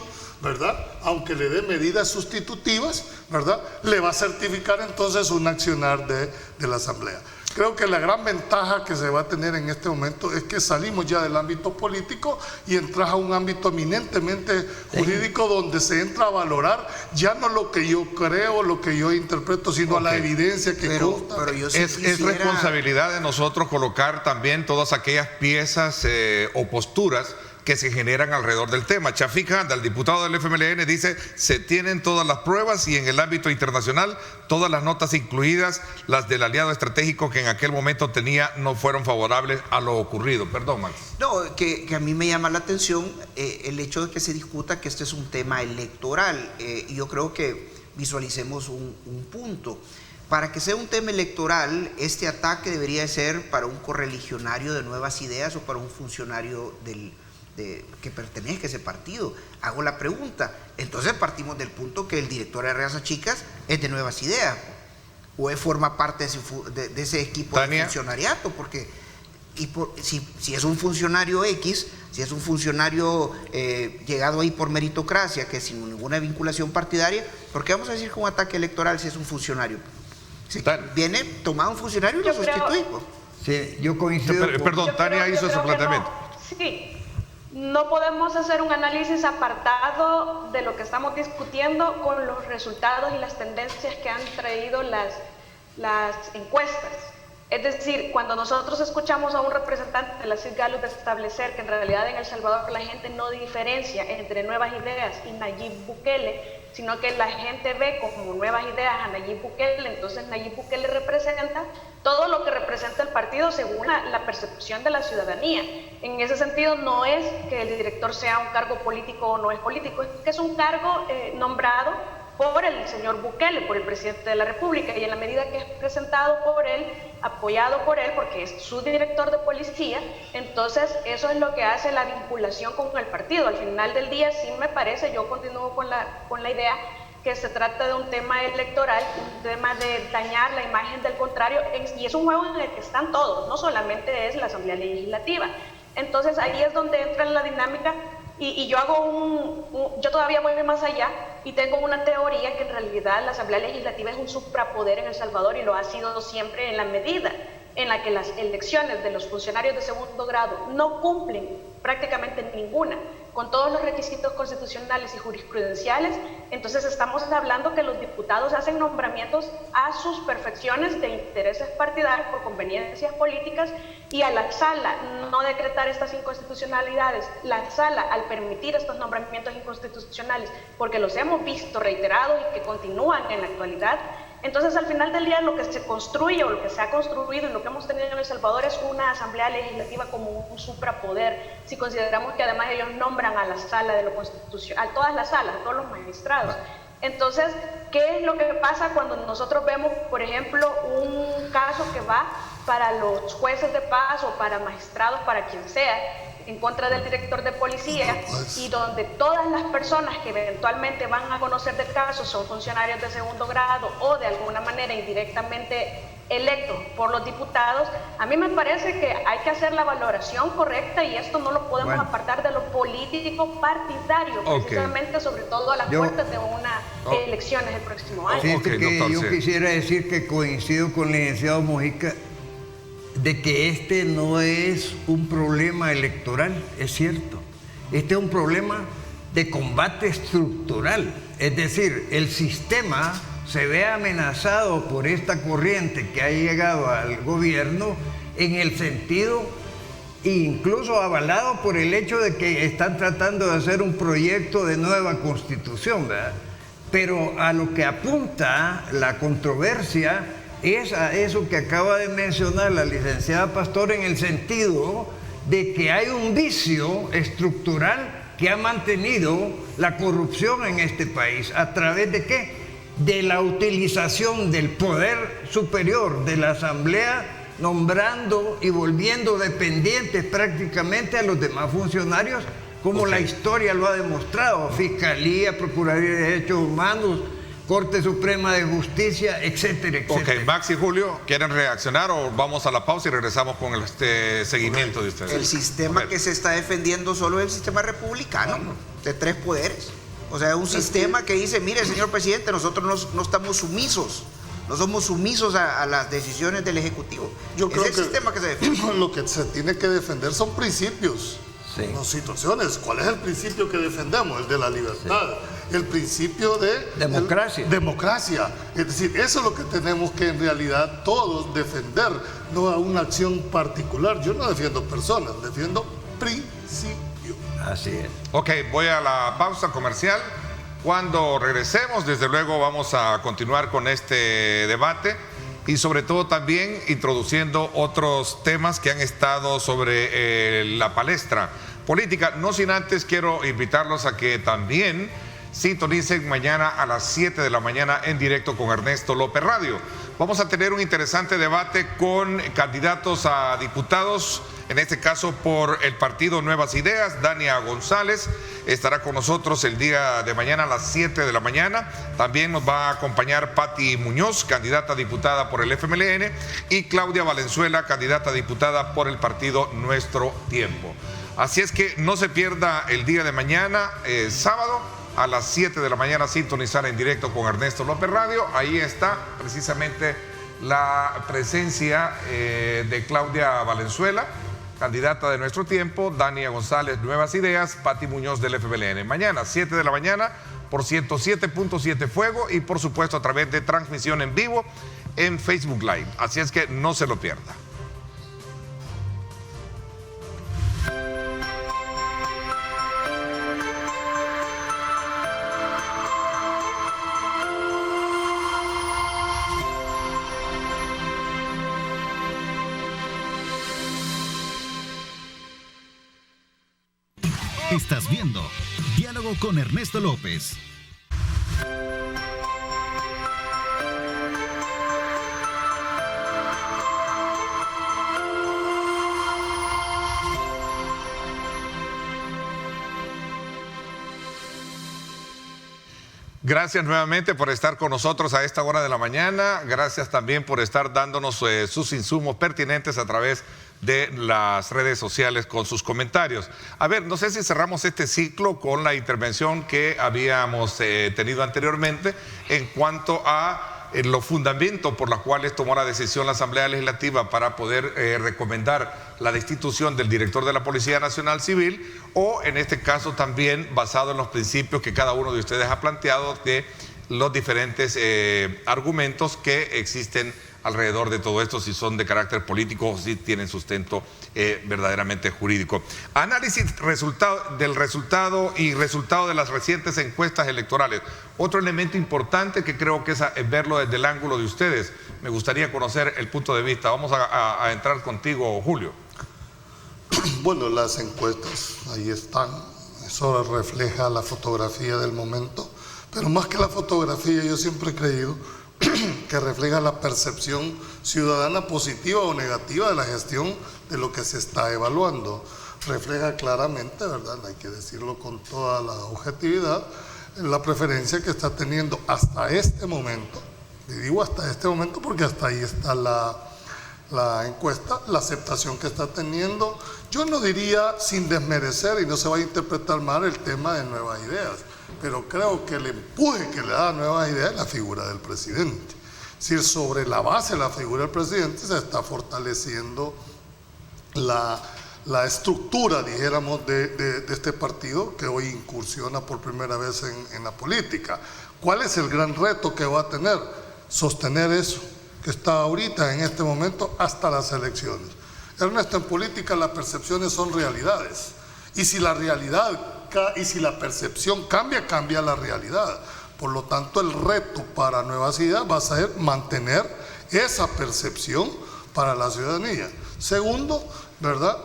¿verdad? Aunque le dé medidas sustitutivas, ¿verdad? Le va a certificar entonces un accionar de la Asamblea. Creo que la gran ventaja que se va a tener en este momento es que salimos ya del ámbito político y entras a un ámbito eminentemente jurídico donde se entra a valorar ya no lo que yo creo, lo que yo interpreto, sino a la evidencia que consta. Pero yo sí Es responsabilidad de nosotros colocar también todas aquellas piezas o posturas que se generan alrededor del tema. Chafik Handa, el diputado del FMLN, dice: se tienen todas las pruebas y en el ámbito internacional todas las notas, incluidas las del aliado estratégico que en aquel momento tenía, no fueron favorables a lo ocurrido. Perdón, Max. No, que a mí me llama la atención el hecho de que se discuta que este es un tema electoral. Y yo creo que visualicemos un punto. Para que sea un tema electoral, este ataque debería ser para un correligionario de Nuevas Ideas o para un funcionario que pertenezca a ese partido. Hago la pregunta, entonces partimos del punto que el director de Raza Chicas es de Nuevas Ideas o forma parte de ese equipo Tania. de funcionariato, porque si es un funcionario X, si es un funcionario llegado ahí por meritocracia, que sin ninguna vinculación partidaria, ¿por qué vamos a decir que un ataque electoral si es un funcionario? Si viene tomado un funcionario y lo sustituimos. Sí, yo coincido. Perdón, Tania hizo su planteamiento. Sí. No podemos hacer un análisis apartado de lo que estamos discutiendo con los resultados y las tendencias que han traído las encuestas. Es decir, cuando nosotros escuchamos a un representante de la CID Gallup establecer que en realidad en El Salvador la gente no diferencia entre Nuevas Ideas y Nayib Bukele, sino que la gente ve como Nuevas Ideas a Nayib Bukele, entonces Nayib Bukele representa todo lo que representa el partido según la percepción de la ciudadanía. En ese sentido no es que el director sea un cargo político o no es político, es que es un cargo nombrado por el señor Bukele, por el presidente de la República, y en la medida que es presentado por él, apoyado por él, porque es su director de policía, entonces eso es lo que hace la vinculación con el partido. Al final del día sí me parece, yo continúo con la idea que se trata de un tema electoral, un tema de dañar la imagen del contrario, y es un juego en el que están todos, no solamente es la Asamblea Legislativa. Entonces ahí es donde entra la dinámica. Y yo yo todavía voy más allá y tengo una teoría que en realidad la Asamblea Legislativa es un suprapoder en El Salvador y lo ha sido siempre en la medida en la que las elecciones de los funcionarios de segundo grado no cumplen prácticamente ninguna con todos los requisitos constitucionales y jurisprudenciales, entonces estamos hablando que los diputados hacen nombramientos a sus perfecciones de intereses partidarios por conveniencias políticas, y a la sala no decretar estas inconstitucionalidades, la sala al permitir estos nombramientos inconstitucionales, porque los hemos visto reiterados y que continúan en la actualidad. Entonces, al final del día, lo que se construye o lo que se ha construido y lo que hemos tenido en El Salvador es una Asamblea Legislativa como un suprapoder, si consideramos que además ellos nombran a la sala de lo constitucional, a todas las salas, a todos los magistrados. Entonces, ¿qué es lo que pasa cuando nosotros vemos, por ejemplo, un caso que va para los jueces de paz o para magistrados, para quien sea, en contra del director de policía, y donde todas las personas que eventualmente van a conocer del caso son funcionarios de segundo grado o de alguna manera indirectamente electos por los diputados? A mí me parece que hay que hacer la valoración correcta y esto no lo podemos apartar de lo político partidario, precisamente sobre todo a las puertas de unas elecciones el próximo año. Fíjate que yo quisiera decir que coincido con el licenciado Mojica de que este no es un problema electoral, es cierto. Este es un problema de combate estructural. Es decir, el sistema se ve amenazado por esta corriente que ha llegado al gobierno en el sentido, incluso avalado por el hecho de que están tratando de hacer un proyecto de nueva constitución, ¿verdad? Pero a lo que apunta la controversia es a eso que acaba de mencionar la licenciada Pastor, en el sentido de que hay un vicio estructural que ha mantenido la corrupción en este país. ¿A través de qué? De la utilización del poder superior de la Asamblea, nombrando y volviendo dependientes prácticamente a los demás funcionarios, como la historia lo ha demostrado: Fiscalía, Procuraduría de Derechos Humanos, Corte Suprema de Justicia, etcétera, etcétera. Ok, Max y Julio, ¿quieren reaccionar o vamos a la pausa y regresamos con el seguimiento de ustedes? El sistema que se está defendiendo solo es el sistema republicano, de 3 poderes. O sea, un sistema que dice, mire, señor presidente, nosotros no estamos sumisos, no somos sumisos a las decisiones del Ejecutivo. Yo creo es el sistema que se defiende. Lo que se tiene que defender son principios, no situaciones. ¿Cuál es el principio que defendemos? El de la libertad. El principio de democracia. Es decir, eso es lo que tenemos que en realidad todos defender, no a una acción particular. Yo no defiendo personas, defiendo principios. Así es. Ok, voy a la pausa comercial. Cuando regresemos, desde luego vamos a continuar con este debate y sobre todo también introduciendo otros temas que han estado sobre la palestra política. No sin antes quiero invitarlos a que también sintonicen mañana a las 7 de la mañana en directo con Ernesto López Radio. Vamos a tener un interesante debate con candidatos a diputados, en este caso por el partido Nuevas Ideas. Dania González estará con nosotros el día de mañana a las 7 de la mañana. También nos va a acompañar Pati Muñoz, candidata a diputada por el FMLN, y Claudia Valenzuela, candidata a diputada por el partido Nuestro Tiempo. Así es que no se pierda el día de mañana, sábado, a las 7 de la mañana, sintonizar en directo con Ernesto López Radio. Ahí está precisamente la presencia de Claudia Valenzuela, candidata de Nuestro Tiempo, Dania González, Nuevas Ideas, Pati Muñoz del FMLN. Mañana, 7 de la mañana, por 107.7 Fuego y por supuesto a través de transmisión en vivo en Facebook Live. Así es que no se lo pierda. Estás viendo Diálogo con Ernesto López. Gracias nuevamente por estar con nosotros a esta hora de la mañana. Gracias también por estar dándonos sus insumos pertinentes a través de las redes sociales con sus comentarios. A ver, no sé si cerramos este ciclo con la intervención que habíamos tenido anteriormente en cuanto a los fundamentos por los cuales tomó la decisión la Asamblea Legislativa para poder recomendar la destitución del director de la Policía Nacional Civil, o en este caso también basado en los principios que cada uno de ustedes ha planteado de los diferentes argumentos que existen alrededor de todo esto, si son de carácter político o si tienen sustento verdaderamente jurídico. Análisis del resultado de las recientes encuestas electorales. Otro elemento importante que creo que es verlo desde el ángulo de ustedes. Me gustaría conocer el punto de vista. Vamos a entrar contigo, Julio. Bueno, las encuestas ahí están. Eso refleja la fotografía del momento. Pero más que la fotografía, yo siempre he creído que refleja la percepción ciudadana positiva o negativa de la gestión de lo que se está evaluando. Refleja claramente, ¿verdad? Hay que decirlo con toda la objetividad, la preferencia que está teniendo hasta este momento, y digo hasta este momento porque hasta ahí está la encuesta, la aceptación que está teniendo, yo no diría sin desmerecer y no se va a interpretar mal el tema de Nuevas Ideas, pero creo que el empuje que le da a Nuevas Ideas es la figura del presidente. Es decir, sobre la base de la figura del presidente se está fortaleciendo la estructura, dijéramos, de este partido que hoy incursiona por primera vez en la política. ¿Cuál es el gran reto que va a tener? Sostener eso que está ahorita en este momento hasta las elecciones. Ernesto, en política las percepciones son realidades, y si la realidad y si la percepción cambia, cambia la realidad. Por lo tanto, el reto para Nuevas Ideas va a ser mantener esa percepción para la ciudadanía. Segundo, ¿verdad?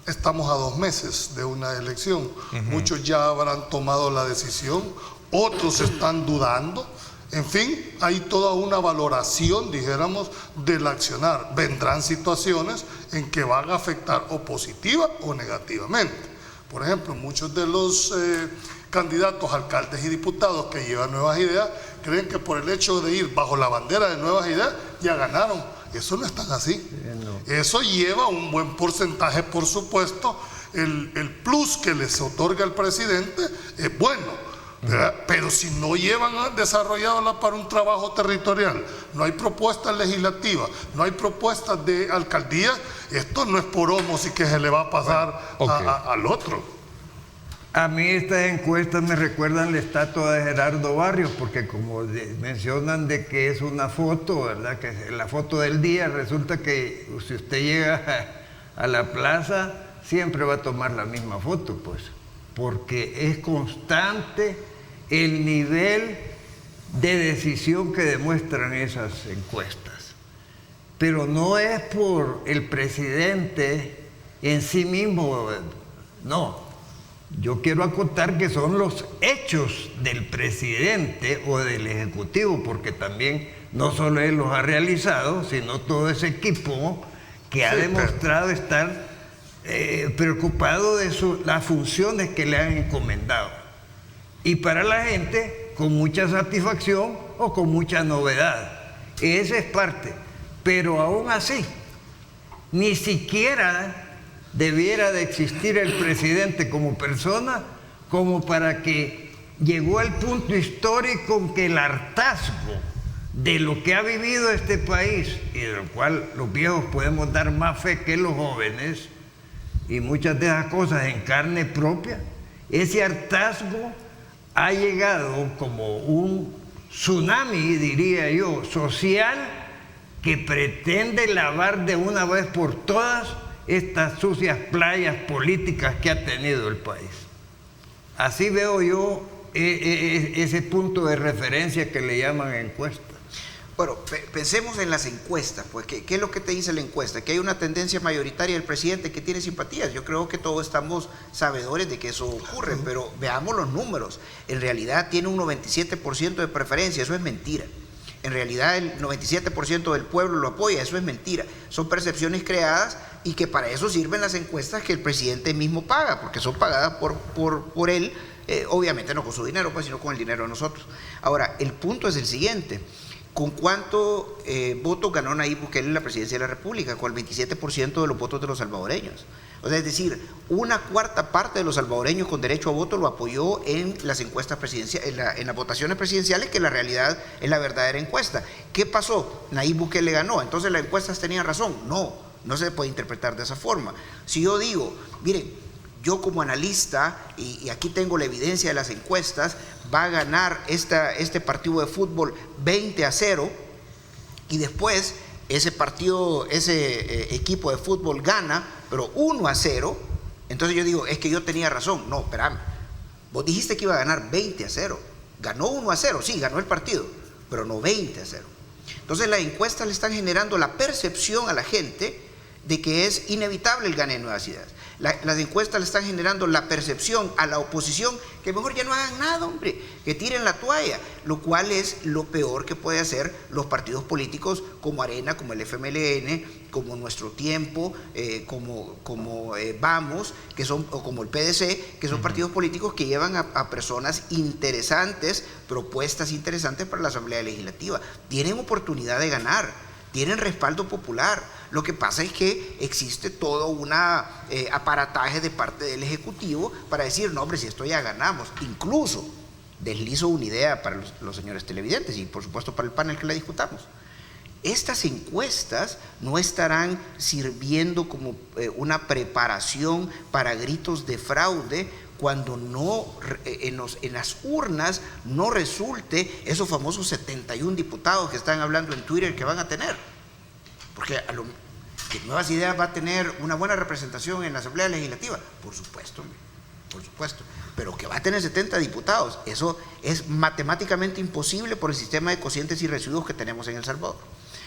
Estamos a 2 meses de una elección. Muchos ya habrán tomado la decisión, otros están dudando. En fin, hay toda una valoración, dijéramos, del accionar. Vendrán situaciones en que van a afectar o positiva o negativamente. Por ejemplo, muchos de los candidatos, alcaldes y diputados que llevan Nuevas Ideas creen que por el hecho de ir bajo la bandera de Nuevas Ideas ya ganaron. Eso no es tan así. Eso lleva un buen porcentaje, por supuesto. El plus que les otorga el presidente es bueno. Pero si no llevan desarrollado para un trabajo territorial, no hay propuestas legislativas, no hay propuestas de alcaldía, esto no es por homos y que se le va a pasar al otro. A mí estas encuestas me recuerdan la estatua de Gerardo Barrios, porque como mencionan de que es una foto, ¿verdad? Que es la foto del día, resulta que si usted llega a la plaza, siempre va a tomar la misma foto, pues, porque es constante el nivel de decisión que demuestran esas encuestas. Pero no es por el presidente en sí mismo, no. Yo quiero acotar que son los hechos del presidente o del Ejecutivo, porque también no solo él los ha realizado, sino todo ese equipo que ha demostrado estar preocupado de las funciones que le han encomendado. Y para la gente, con mucha satisfacción o con mucha novedad. Esa es parte. Pero aún así, ni siquiera debiera de existir el presidente como persona, como para que llegó al punto histórico en que el hartazgo de lo que ha vivido este país, y de lo cual los viejos podemos dar más fe que los jóvenes, y muchas de esas cosas en carne propia, ese hartazgo ha llegado como un tsunami, diría yo, social, que pretende lavar de una vez por todas estas sucias playas políticas que ha tenido el país. Así veo yo ese punto de referencia que le llaman encuesta. Bueno, pensemos en las encuestas, pues, ¿qué es lo que te dice la encuesta? Que hay una tendencia mayoritaria del presidente que tiene simpatías. Yo creo que todos estamos sabedores de que eso ocurre, pero veamos los números. En realidad tiene un 97% de preferencia, eso es mentira. En realidad el 97% del pueblo lo apoya, eso es mentira. Son percepciones creadas y que para eso sirven las encuestas que el presidente mismo paga, porque son pagadas por él, obviamente no con su dinero, pues, sino con el dinero de nosotros. Ahora, el punto es el siguiente. ¿Con cuánto votos ganó Nayib Bukele en la presidencia de la República? Con el 27% de los votos de los salvadoreños. O sea, es decir, 1/4 parte de los salvadoreños con derecho a voto lo apoyó en las encuestas presidenciales, en las votaciones presidenciales, que en la realidad es la verdadera encuesta. ¿Qué pasó? Nayib Bukele ganó, entonces las encuestas tenían razón. No se puede interpretar de esa forma. Si yo digo, miren, yo como analista, y aquí tengo la evidencia de las encuestas, va a ganar este partido de fútbol 20-0, y después ese equipo de fútbol gana, pero 1-0, entonces yo digo, es que yo tenía razón. No, espérame, vos dijiste que iba a ganar 20-0, ganó 1-0, sí, ganó el partido, pero no 20-0. Entonces las encuestas le están generando la percepción a la gente de que es inevitable el gane de Nuevas Ideas. Las encuestas le están generando la percepción a la oposición que mejor ya no hagan nada, hombre, que tiren la toalla, lo cual es lo peor que puede hacer los partidos políticos como Arena, como el FMLN, como Nuestro Tiempo, como Vamos, que son, o como el PDC, que son partidos políticos que llevan a personas interesantes, propuestas interesantes para la Asamblea Legislativa. Tienen oportunidad de ganar, tienen respaldo popular. Lo que pasa es que existe todo un aparataje de parte del Ejecutivo para decir, no hombre, si esto ya ganamos. Incluso deslizo una idea para los señores televidentes y por supuesto para el panel que la discutamos. Estas encuestas no estarán sirviendo como una preparación para gritos de fraude cuando no en las urnas no resulte esos famosos 71 diputados que están hablando en Twitter que van a tener. Porque que Nuevas Ideas va a tener una buena representación en la Asamblea Legislativa, por supuesto, pero que va a tener 70 diputados, eso es matemáticamente imposible por el sistema de cocientes y residuos que tenemos en El Salvador.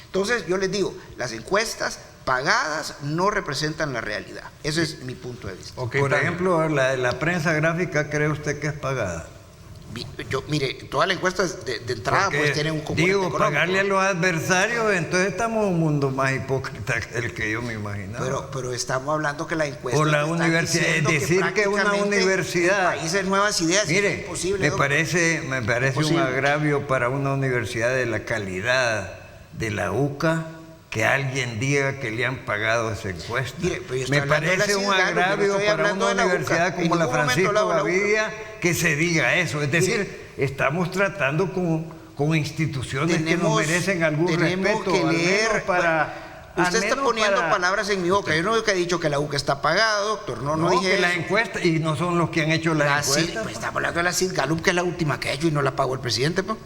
Entonces yo les digo, las encuestas pagadas no representan la realidad. Ese es mi punto de vista. Okay, por ejemplo, la prensa gráfica, ¿cree usted que es pagada? Mire, todas las encuestas de entrada porque, pues tienen un componente económico. Pagarle a los adversarios, entonces estamos en un mundo más hipócrita que el que yo me imaginaba. Pero estamos hablando que la encuesta... O la universidad, es decir que una universidad... El país de Nuevas Ideas, mire, es imposible. me parece un agravio para una universidad de la calidad de la UCA que alguien diga que le han pagado esa encuesta. Mire, me parece un agravio para una universidad como la Francisco Gavidia que se diga eso. Es decir, estamos tratando con instituciones que nos merecen algún respeto. Que leer para... Usted está poniendo palabras en mi boca. Yo no he dicho que la UCA está pagada, doctor. No dije que la encuesta, y no son los que han hecho las encuestas. Pues estamos hablando de la CID Gallup, que es la última que ha hecho y no la pagó el presidente, pues.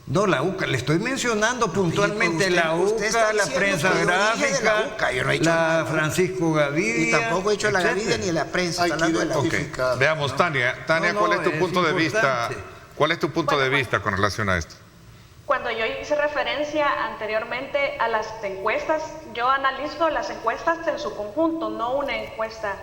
No, la UCA, le estoy mencionando puntualmente la UCA, la prensa gráfica, la Francisco Gavidia. Y tampoco he dicho la Gavidia ni la prensa, está hablando de la UCA. Veamos, Tania, ¿cuál es tu punto de vista? ¿Cuál es tu punto de vista con relación a esto? Cuando yo hice referencia anteriormente a las encuestas, yo analizo las encuestas en su conjunto, no una encuesta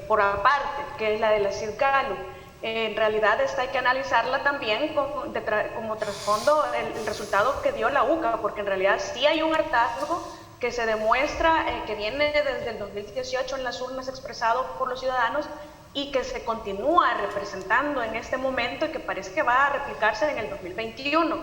por aparte, que es la de la CID Gallup. En realidad esta hay que analizarla también como trasfondo el resultado que dio la UCA, porque en realidad sí hay un hartazgo que se demuestra que viene desde el 2018 en las urnas expresado por los ciudadanos y que se continúa representando en este momento y que parece que va a replicarse en el 2021.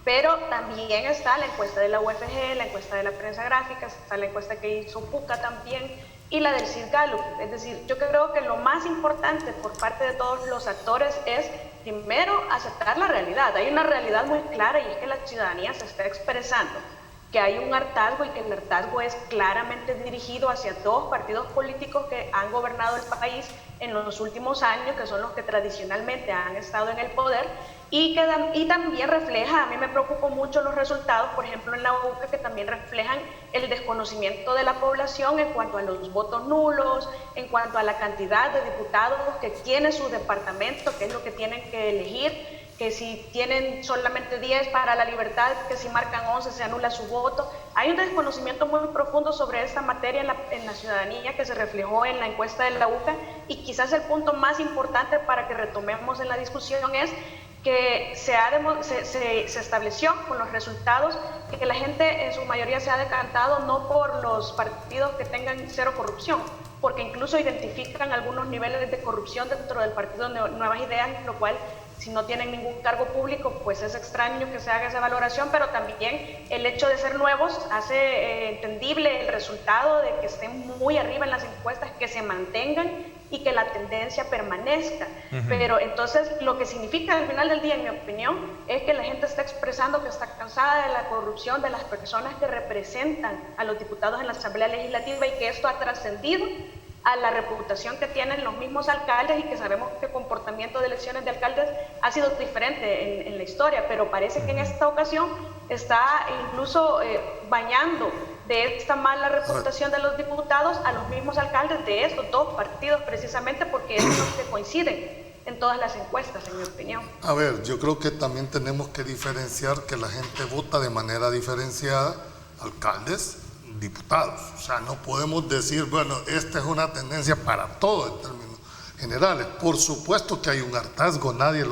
Pero también está la encuesta de la UFG, la encuesta de la prensa gráfica, está la encuesta que hizo PUCA también, y la del CID Gallup. Es decir, yo creo que lo más importante por parte de todos los actores es primero aceptar la realidad. Hay una realidad muy clara y es que la ciudadanía se está expresando, que hay un hartazgo y que el hartazgo es claramente dirigido hacia dos partidos políticos que han gobernado el país en los últimos años, que son los que tradicionalmente han estado en el poder, y también refleja, a mí me preocupan mucho los resultados, por ejemplo en la UCA, que también reflejan el desconocimiento de la población en cuanto a los votos nulos, en cuanto a la cantidad de diputados que tiene su departamento, qué es lo que tienen que elegir, que si tienen solamente 10 para la libertad, que si marcan 11 se anula su voto. Hay un desconocimiento muy profundo sobre esta materia en la ciudadanía que se reflejó en la encuesta de la UCA, y quizás el punto más importante para que retomemos en la discusión es que se estableció con los resultados que la gente en su mayoría se ha decantado no por los partidos que tengan cero corrupción, porque incluso identifican algunos niveles de corrupción dentro del partido Nuevas Ideas, lo cual, si no tienen ningún cargo público, pues es extraño que se haga esa valoración, pero también el hecho de ser nuevos hace entendible el resultado de que estén muy arriba en las encuestas, que se mantengan y que la tendencia permanezca. Pero entonces lo que significa al final del día, en mi opinión, es que la gente está expresando que está cansada de la corrupción de las personas que representan a los diputados en la Asamblea Legislativa, y que esto ha trascendido a la reputación que tienen los mismos alcaldes, y que sabemos que el comportamiento de elecciones de alcaldes ha sido diferente en la historia, pero parece que en esta ocasión está incluso bañando de esta mala reputación de los diputados a los mismos alcaldes de estos dos partidos, precisamente porque son los que coinciden en todas las encuestas, en mi opinión. A ver, yo creo que también tenemos que diferenciar que la gente vota de manera diferenciada, alcaldes diputados. O sea, no podemos decir, bueno, esta es una tendencia para todo en términos generales. Por supuesto que hay un hartazgo, nadie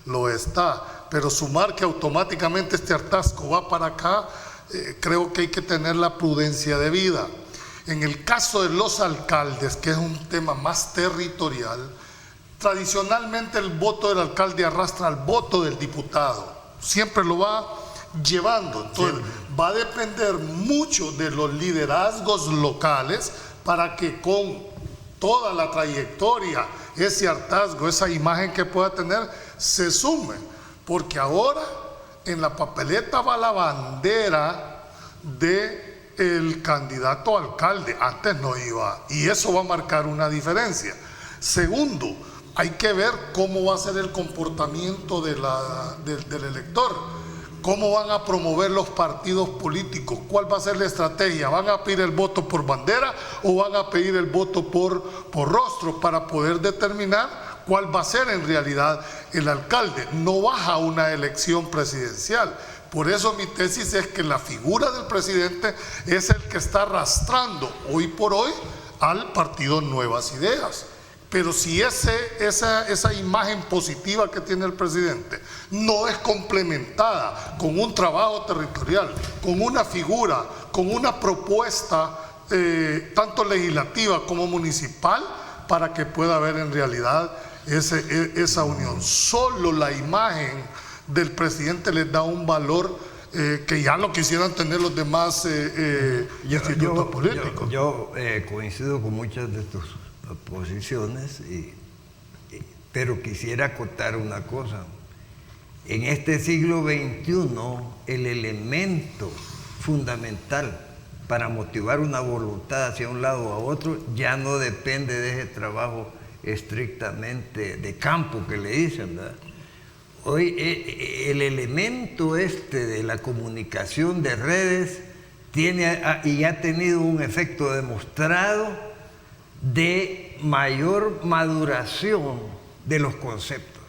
lo está, pero sumar que automáticamente este hartazgo va para acá, creo que hay que tener la prudencia debida. En el caso de los alcaldes, que es un tema más territorial, tradicionalmente el voto del alcalde arrastra al voto del diputado, siempre lo va llevando. Entonces va a depender mucho de los liderazgos locales para que con toda la trayectoria, ese hartazgo, esa imagen que pueda tener, se sume, porque ahora en la papeleta va la bandera del candidato a alcalde, antes no iba, y eso va a marcar una diferencia. Segundo, hay que ver cómo va a ser el comportamiento del elector, cómo van a promover los partidos políticos, cuál va a ser la estrategia, van a pedir el voto por bandera o van a pedir el voto por rostro, para poder determinar cuál va a ser en realidad el alcalde. No baja una elección presidencial. Por eso mi tesis es que la figura del presidente es el que está arrastrando hoy por hoy al partido Nuevas Ideas. Pero si esa imagen positiva que tiene el presidente no es complementada con un trabajo territorial, con una figura, con una propuesta tanto legislativa como municipal, para que pueda haber en realidad esa unión. Solo la imagen del presidente les da un valor que ya lo quisieran tener los demás institutos políticos. Yo coincido con muchas de tus posiciones, pero quisiera acotar una cosa. En este siglo XXI, el elemento fundamental para motivar una voluntad hacia un lado o a otro ya no depende de ese trabajo estrictamente de campo que le dicen, ¿verdad? Hoy el elemento de la comunicación de redes tiene y ha tenido un efecto demostrado de mayor maduración de los conceptos.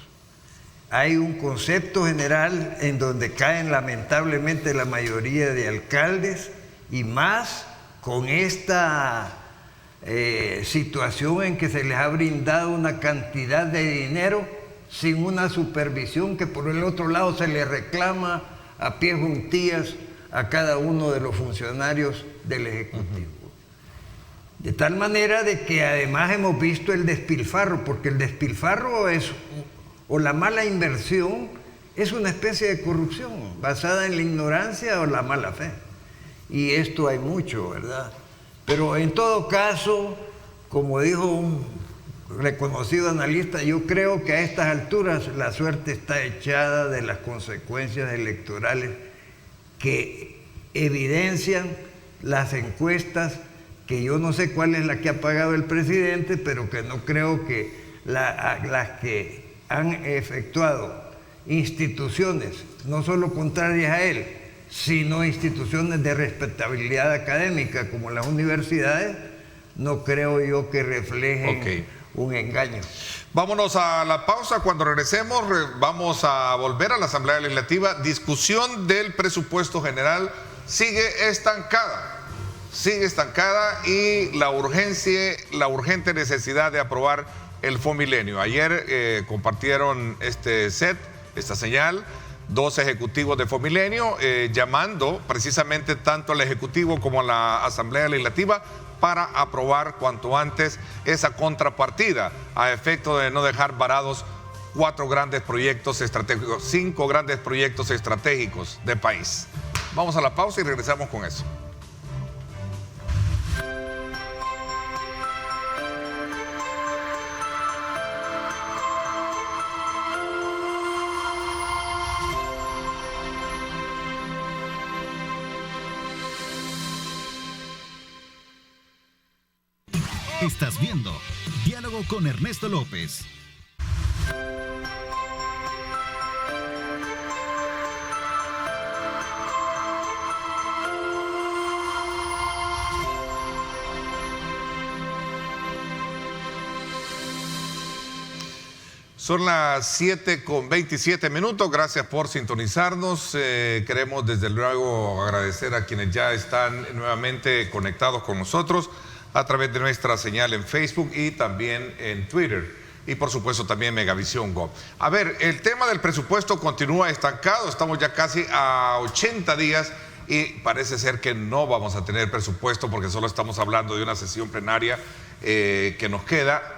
Hay un concepto general en donde caen lamentablemente la mayoría de alcaldes, y más con esta situación en que se les ha brindado una cantidad de dinero sin una supervisión que por el otro lado se le reclama a pie juntillas a cada uno de los funcionarios del Ejecutivo. De tal manera de que además hemos visto el despilfarro, porque el despilfarro o la mala inversión es una especie de corrupción basada en la ignorancia o la mala fe. Y esto hay mucho, ¿verdad? Pero en todo caso, como dijo un reconocido analista, yo creo que a estas alturas la suerte está echada de las consecuencias electorales que evidencian las encuestas, que yo no sé cuál es la que ha pagado el presidente, pero que no creo que las que han efectuado instituciones, no solo contrarias a él, sino instituciones de respetabilidad académica como las universidades, no creo yo que reflejen un engaño. Vámonos a la pausa. Cuando regresemos vamos a volver a la Asamblea Legislativa. Discusión del presupuesto general sigue estancada y la urgente necesidad de aprobar el Fomilenio. Ayer compartieron esta señal, 2 ejecutivos de Fomilenio, llamando precisamente tanto al Ejecutivo como a la Asamblea Legislativa para aprobar cuanto antes esa contrapartida a efecto de no dejar varados 4 grandes proyectos estratégicos, 5 grandes proyectos estratégicos de país. Vamos a la pausa y regresamos con eso. Estás viendo Diálogo con Ernesto López. Son las 7:27. Gracias por sintonizarnos. Queremos desde luego agradecer a quienes ya están nuevamente conectados con nosotros a través de nuestra señal en Facebook y también en Twitter. Y por supuesto también Megavisión Go. A ver, el tema del presupuesto continúa estancado. Estamos ya casi a 80 días y parece ser que no vamos a tener presupuesto porque solo estamos hablando de una sesión plenaria que nos queda.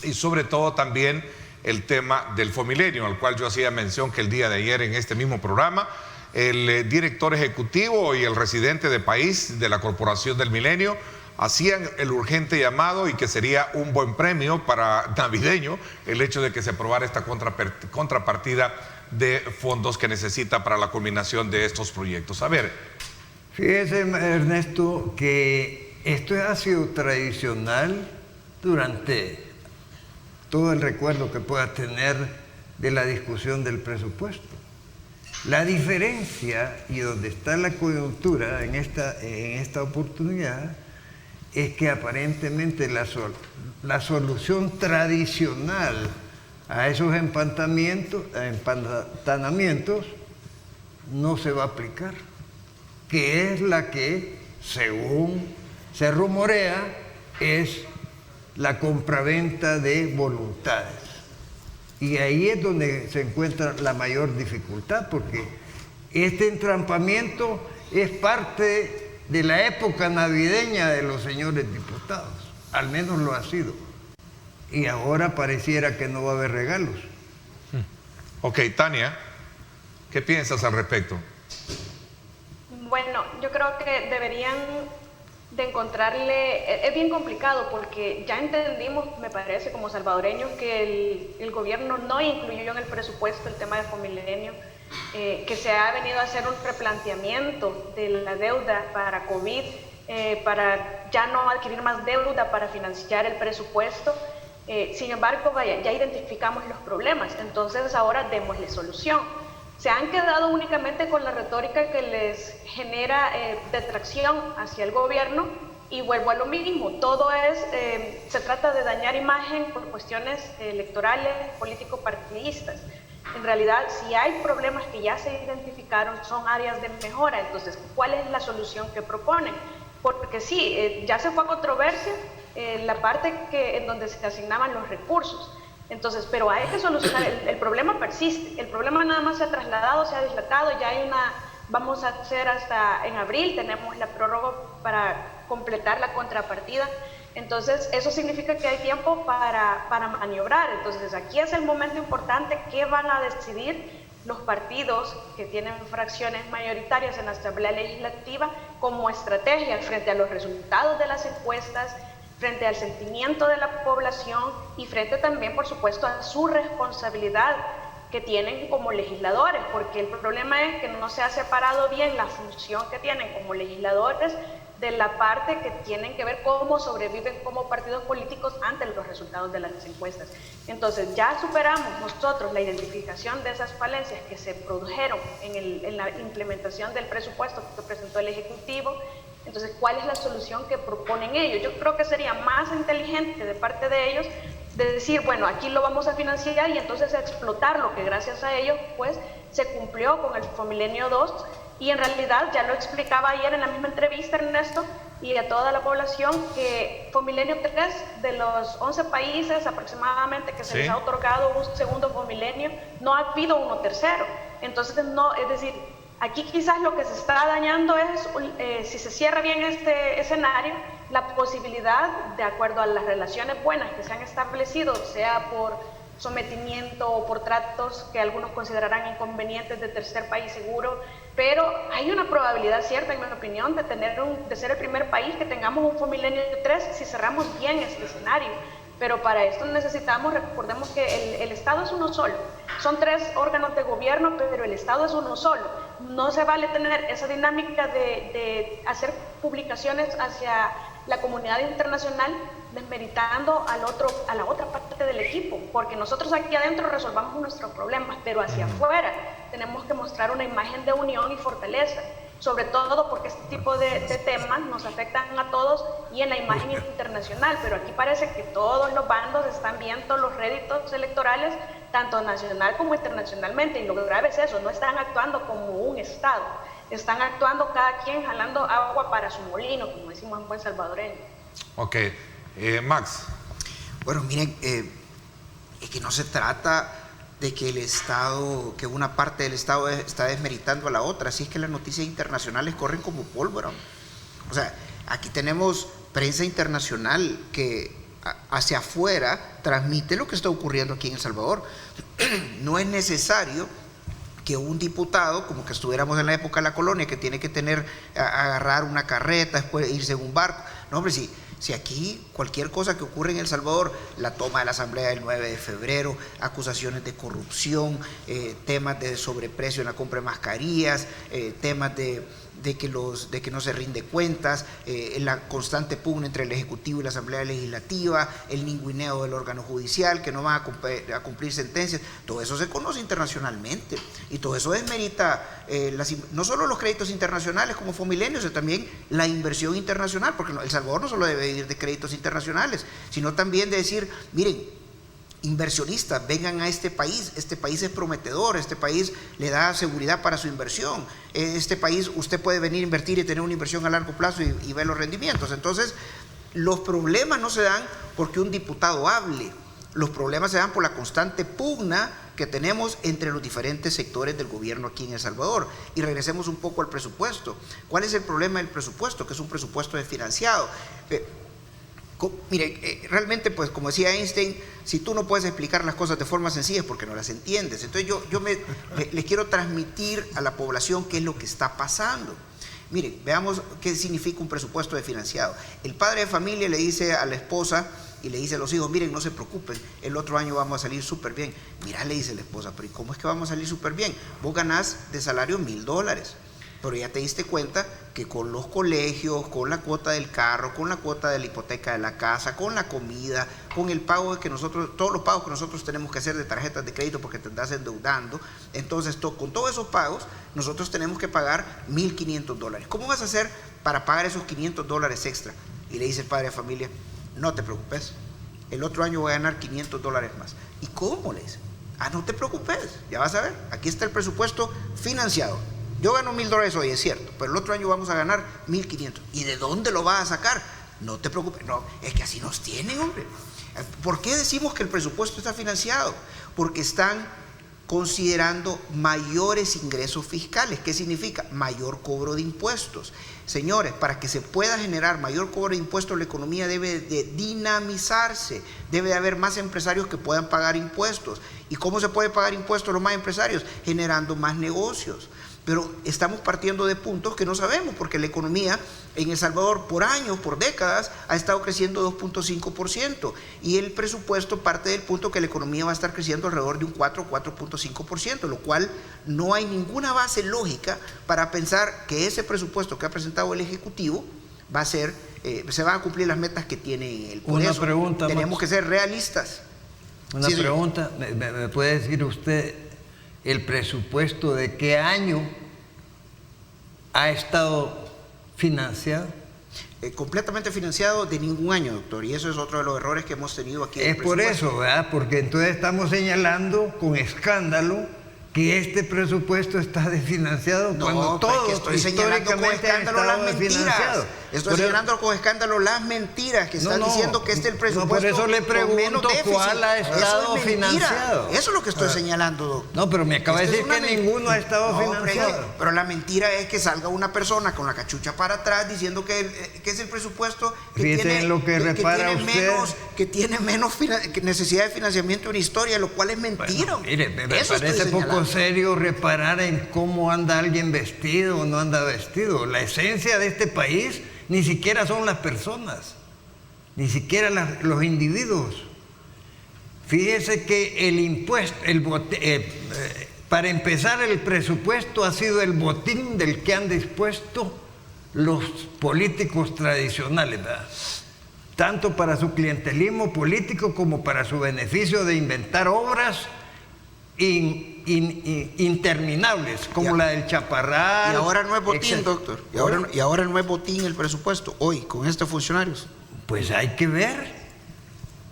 Y sobre todo también el tema del Fomilenio, al cual yo hacía mención que el día de ayer en este mismo programa, el director ejecutivo y el residente de país de la Corporación del Milenio hacían el urgente llamado y que sería un buen premio para navideño el hecho de que se aprobara esta contrapartida de fondos que necesita para la culminación de estos proyectos. A ver. Fíjese, Ernesto, que esto ha sido tradicional durante todo el recuerdo que pueda tener de la discusión del presupuesto. La diferencia y donde está la coyuntura en esta oportunidad es que aparentemente la solución tradicional a esos empantanamientos no se va a aplicar, que es la que, según se rumorea, es la compraventa de voluntades. Y ahí es donde se encuentra la mayor dificultad, porque este entrampamiento es parte de la época navideña de los señores diputados, al menos lo ha sido. Y ahora pareciera que no va a haber regalos. Ok, Tania, ¿qué piensas al respecto? Bueno, yo creo que deberían de encontrarle, es bien complicado porque ya entendimos, me parece, como salvadoreños, que el gobierno no incluyó en el presupuesto el tema de Fomilenio, que se ha venido a hacer un replanteamiento de la deuda para COVID, para ya no adquirir más deuda para financiar el presupuesto. Sin embargo, vaya, ya identificamos los problemas, entonces ahora démosle solución. Se han quedado únicamente con la retórica que les genera detracción hacia el gobierno y vuelvo a lo mismo, todo se trata de dañar imagen por cuestiones electorales, político-partidistas. En realidad, si hay problemas que ya se identificaron, son áreas de mejora, entonces, ¿cuál es la solución que proponen? Porque sí, ya se fue a controversia la parte en donde se asignaban los recursos. Entonces, pero hay que solucionar, el problema persiste, el problema nada más se ha trasladado, se ha dislatado, ya hay vamos a hacer hasta en abril, tenemos la prórroga para completar la contrapartida, entonces eso significa que hay tiempo para maniobrar, entonces aquí es el momento importante, ¿qué van a decidir los partidos que tienen fracciones mayoritarias en la Asamblea Legislativa como estrategia frente a los resultados de las encuestas, frente al sentimiento de la población y frente también, por supuesto, a su responsabilidad que tienen como legisladores, porque el problema es que no se ha separado bien la función que tienen como legisladores de la parte que tienen que ver cómo sobreviven como partidos políticos ante los resultados de las encuestas. Entonces ya superamos nosotros la identificación de esas falencias que se produjeron en la implementación del presupuesto que presentó el Ejecutivo. Entonces, ¿cuál es la solución que proponen ellos? Yo creo que sería más inteligente de parte de ellos de decir, bueno, aquí lo vamos a financiar y entonces explotar lo que gracias a ellos pues se cumplió con el Fomilenio 2 y en realidad ya lo explicaba ayer en la misma entrevista, Ernesto, y a toda la población que Fomilenio 3 de los 11 países aproximadamente que se les ha otorgado un segundo Fomilenio, no ha habido uno tercero. Entonces, no, es decir, aquí quizás lo que se está dañando es, si se cierra bien este escenario, la posibilidad, de acuerdo a las relaciones buenas que se han establecido, sea por sometimiento o por tratos que algunos considerarán inconvenientes de tercer país seguro, pero hay una probabilidad cierta, en mi opinión, de ser el primer país que tengamos un Fomilenio 3 si cerramos bien este escenario. Pero para esto necesitamos, recordemos que el Estado es uno solo. Son 3 órganos de gobierno, pero el Estado es uno solo. No se vale tener esa dinámica de hacer publicaciones hacia la comunidad internacional desmeritando a la otra parte del equipo, porque nosotros aquí adentro resolvamos nuestros problemas, pero hacia afuera tenemos que mostrar una imagen de unión y fortaleza. sobre todo porque este tipo de temas nos afectan a todos y en la imagen internacional, pero aquí parece que todos los bandos están viendo los réditos electorales, tanto nacional como internacionalmente, y lo grave es eso, no están actuando como un Estado, están actuando cada quien jalando agua para su molino, como decimos en buen salvadoreño. Ok, Max. Bueno, miren, es que no se trata de que el Estado, que una parte del Estado está desmeritando a la otra, así es que las noticias internacionales corren como pólvora. O sea, aquí tenemos prensa internacional que hacia afuera transmite lo que está ocurriendo aquí en El Salvador. No es necesario que un diputado, como que estuviéramos en la época de la colonia, que tiene que agarrar una carreta, después irse en un barco. No, hombre, si aquí cualquier cosa que ocurre en El Salvador, la toma de la asamblea del 9 de febrero, acusaciones de corrupción, temas de sobreprecio en la compra de mascarillas, temas de que no se rinde cuentas, la constante pugna entre el Ejecutivo y la Asamblea Legislativa, el ningüineo del órgano judicial, que no van a cumplir sentencias, todo eso se conoce internacionalmente y todo eso desmerita no solo los créditos internacionales como Fomilenio, sino también la inversión internacional, porque El Salvador no solo debe vivir de créditos internacionales, sino también de decir, miren, inversionistas, vengan a este país es prometedor, este país le da seguridad para su inversión, este país usted puede venir a invertir y tener una inversión a largo plazo y ver los rendimientos. Entonces, los problemas no se dan porque un diputado hable, los problemas se dan por la constante pugna que tenemos entre los diferentes sectores del gobierno aquí en El Salvador. Y regresemos un poco al presupuesto. ¿Cuál es el problema del presupuesto? Que es un presupuesto desfinanciado. Mire, realmente, pues como decía Einstein, si tú no puedes explicar las cosas de forma sencilla es porque no las entiendes. Entonces yo les quiero transmitir a la población qué es lo que está pasando. Miren, veamos qué significa un presupuesto desfinanciado. El padre de familia le dice a la esposa y le dice a los hijos, miren, no se preocupen, el otro año vamos a salir súper bien. Mira, le dice la esposa, pero ¿y cómo es que vamos a salir súper bien? Vos ganás de salario $1,000. Pero ya te diste cuenta que con los colegios, con la cuota del carro, con la cuota de la hipoteca de la casa, con la comida, con el pago todos los pagos que nosotros tenemos que hacer de tarjetas de crédito porque te estás endeudando, entonces con todos esos pagos nosotros tenemos que pagar $1,500. ¿Cómo vas a hacer para pagar esos $500 extra? Y le dice el padre de familia, no te preocupes, el otro año voy a ganar $500 más. ¿Y cómo? Le dice, no te preocupes, ya vas a ver, aquí está el presupuesto financiado. Yo gano $1,000 hoy, es cierto, pero el otro año vamos a ganar 1,500. ¿Y de dónde lo vas a sacar? No te preocupes. No, es que así nos tienen, hombre. ¿Por qué decimos que el presupuesto está financiado? Porque están considerando mayores ingresos fiscales. ¿Qué significa? Mayor cobro de impuestos. Señores, para que se pueda generar mayor cobro de impuestos, la economía debe de dinamizarse. Debe de haber más empresarios que puedan pagar impuestos. ¿Y cómo se puede pagar impuestos los más empresarios? Generando más negocios. Pero estamos partiendo de puntos que no sabemos, porque la economía en El Salvador por años, por décadas, ha estado creciendo 2.5%, y el presupuesto parte del punto que la economía va a estar creciendo alrededor de un 4.5%, lo cual no hay ninguna base lógica para pensar que ese presupuesto que ha presentado el Ejecutivo va a ser, se van a cumplir las metas que tiene el Por eso pregunta, tenemos que ser realistas. Una pregunta, ¿me puede decir usted el presupuesto de qué año ha estado financiado? Completamente financiado de ningún año, doctor, y eso es otro de los errores que hemos tenido aquí. Es por eso, ¿verdad? Porque entonces estamos señalando con escándalo que este presupuesto está desfinanciado cuando todo estoy señalando con escándalo las mentiras. Estoy señalando con escándalo las mentiras que están diciendo que este es el presupuesto. Por eso le pregunto cuál ha estado financiado. Eso es lo que estoy señalando, doctor. No, pero me acaba de decir que ninguno ha estado financiado. Pero la mentira es que salga una persona con la cachucha para atrás diciendo que es el presupuesto que tiene menos necesidad de financiamiento en historia, lo cual es mentira. Bueno, mire, me parece poco serio reparar en cómo anda alguien vestido o no anda vestido. La esencia de este país ni siquiera son las personas, ni siquiera los individuos. Fíjese que el impuesto, para empezar, el presupuesto ha sido el botín del que han dispuesto los políticos tradicionales, ¿verdad? Tanto para su clientelismo político como para su beneficio de inventar obras interminables, como la del Chaparral. Y ahora no es botín, etc. doctor. Y ahora no es botín el presupuesto, hoy, con estos funcionarios. Pues hay que ver,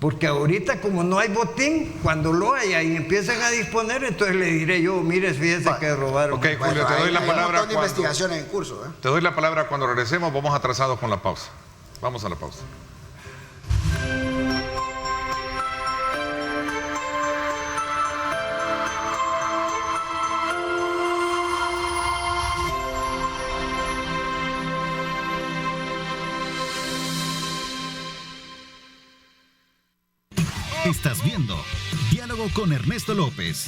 porque ahorita como no hay botín, cuando lo haya y empiezan a disponer, entonces le diré yo, mire, fíjese que robaron. Ok, Julio, te doy la Hay un palabra montón de investigaciones en curso. Te doy la palabra cuando regresemos, vamos atrasados con la pausa. Vamos a la pausa. Estás viendo Diálogo con Ernesto López.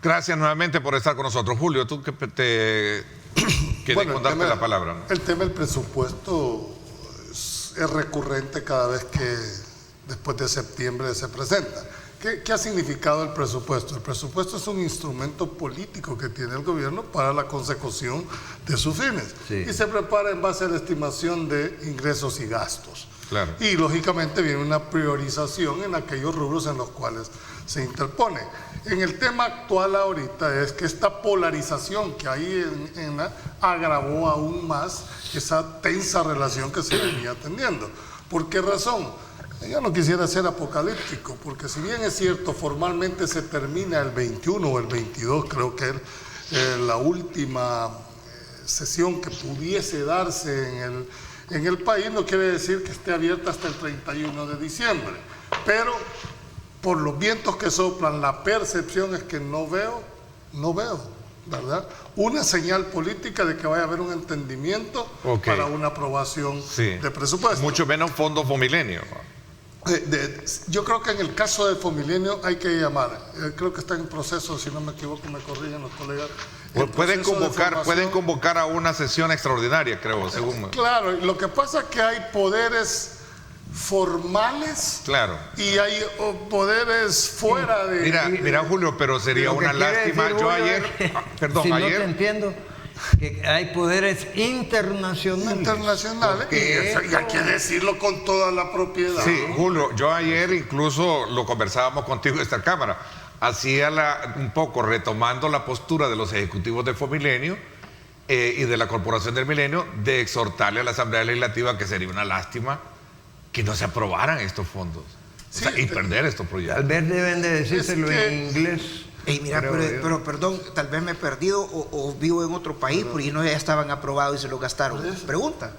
Gracias nuevamente por estar con nosotros. Julio, tú que te querés contarte la palabra. El tema del presupuesto es recurrente cada vez que después de septiembre se presenta. ¿Qué ha significado el presupuesto? El presupuesto es un instrumento político que tiene el gobierno para la consecución de sus fines. Sí. Y se prepara en base a la estimación de ingresos y gastos. Claro. Y lógicamente viene una priorización en aquellos rubros en los cuales se interpone. En el tema actual ahorita es que esta polarización que hay agravó aún más esa tensa relación que se venía teniendo. ¿Por qué razón? Yo no quisiera ser apocalíptico, porque si bien es cierto, formalmente se termina el 21 o el 22, creo que es la última sesión que pudiese darse en el país, no quiere decir que esté abierta hasta el 31 de diciembre. Pero por los vientos que soplan, la percepción es que no veo, ¿verdad? Una señal política de que vaya a haber un entendimiento para una aprobación de presupuesto. Mucho menos fondos Fomilenio. Yo creo que en el caso de Fomilenio hay que llamar, creo que está en proceso, si no me equivoco, me corrigen los colegas. Pueden convocar a una sesión extraordinaria, creo, según. Claro, lo que pasa es que hay poderes formales, claro, y hay poderes fuera de... Mira, Julio, pero sería una lástima. Yo ayer, si no te entiendo, que hay poderes internacionales. Y hay que decirlo con toda la propiedad. Sí, Julio, yo ayer incluso lo conversábamos contigo en esta cámara, hacía un poco retomando la postura de los ejecutivos de Fomilenio y de la Corporación del Milenio, de exhortarle a la Asamblea Legislativa que sería una lástima que no se aprobaran estos fondos, y perder estos proyectos. Tal vez deben de decírselo en inglés. Mira, pero perdón, tal vez me he perdido o vivo en otro país, porque no ya estaban aprobados y se lo gastaron. Pregunta.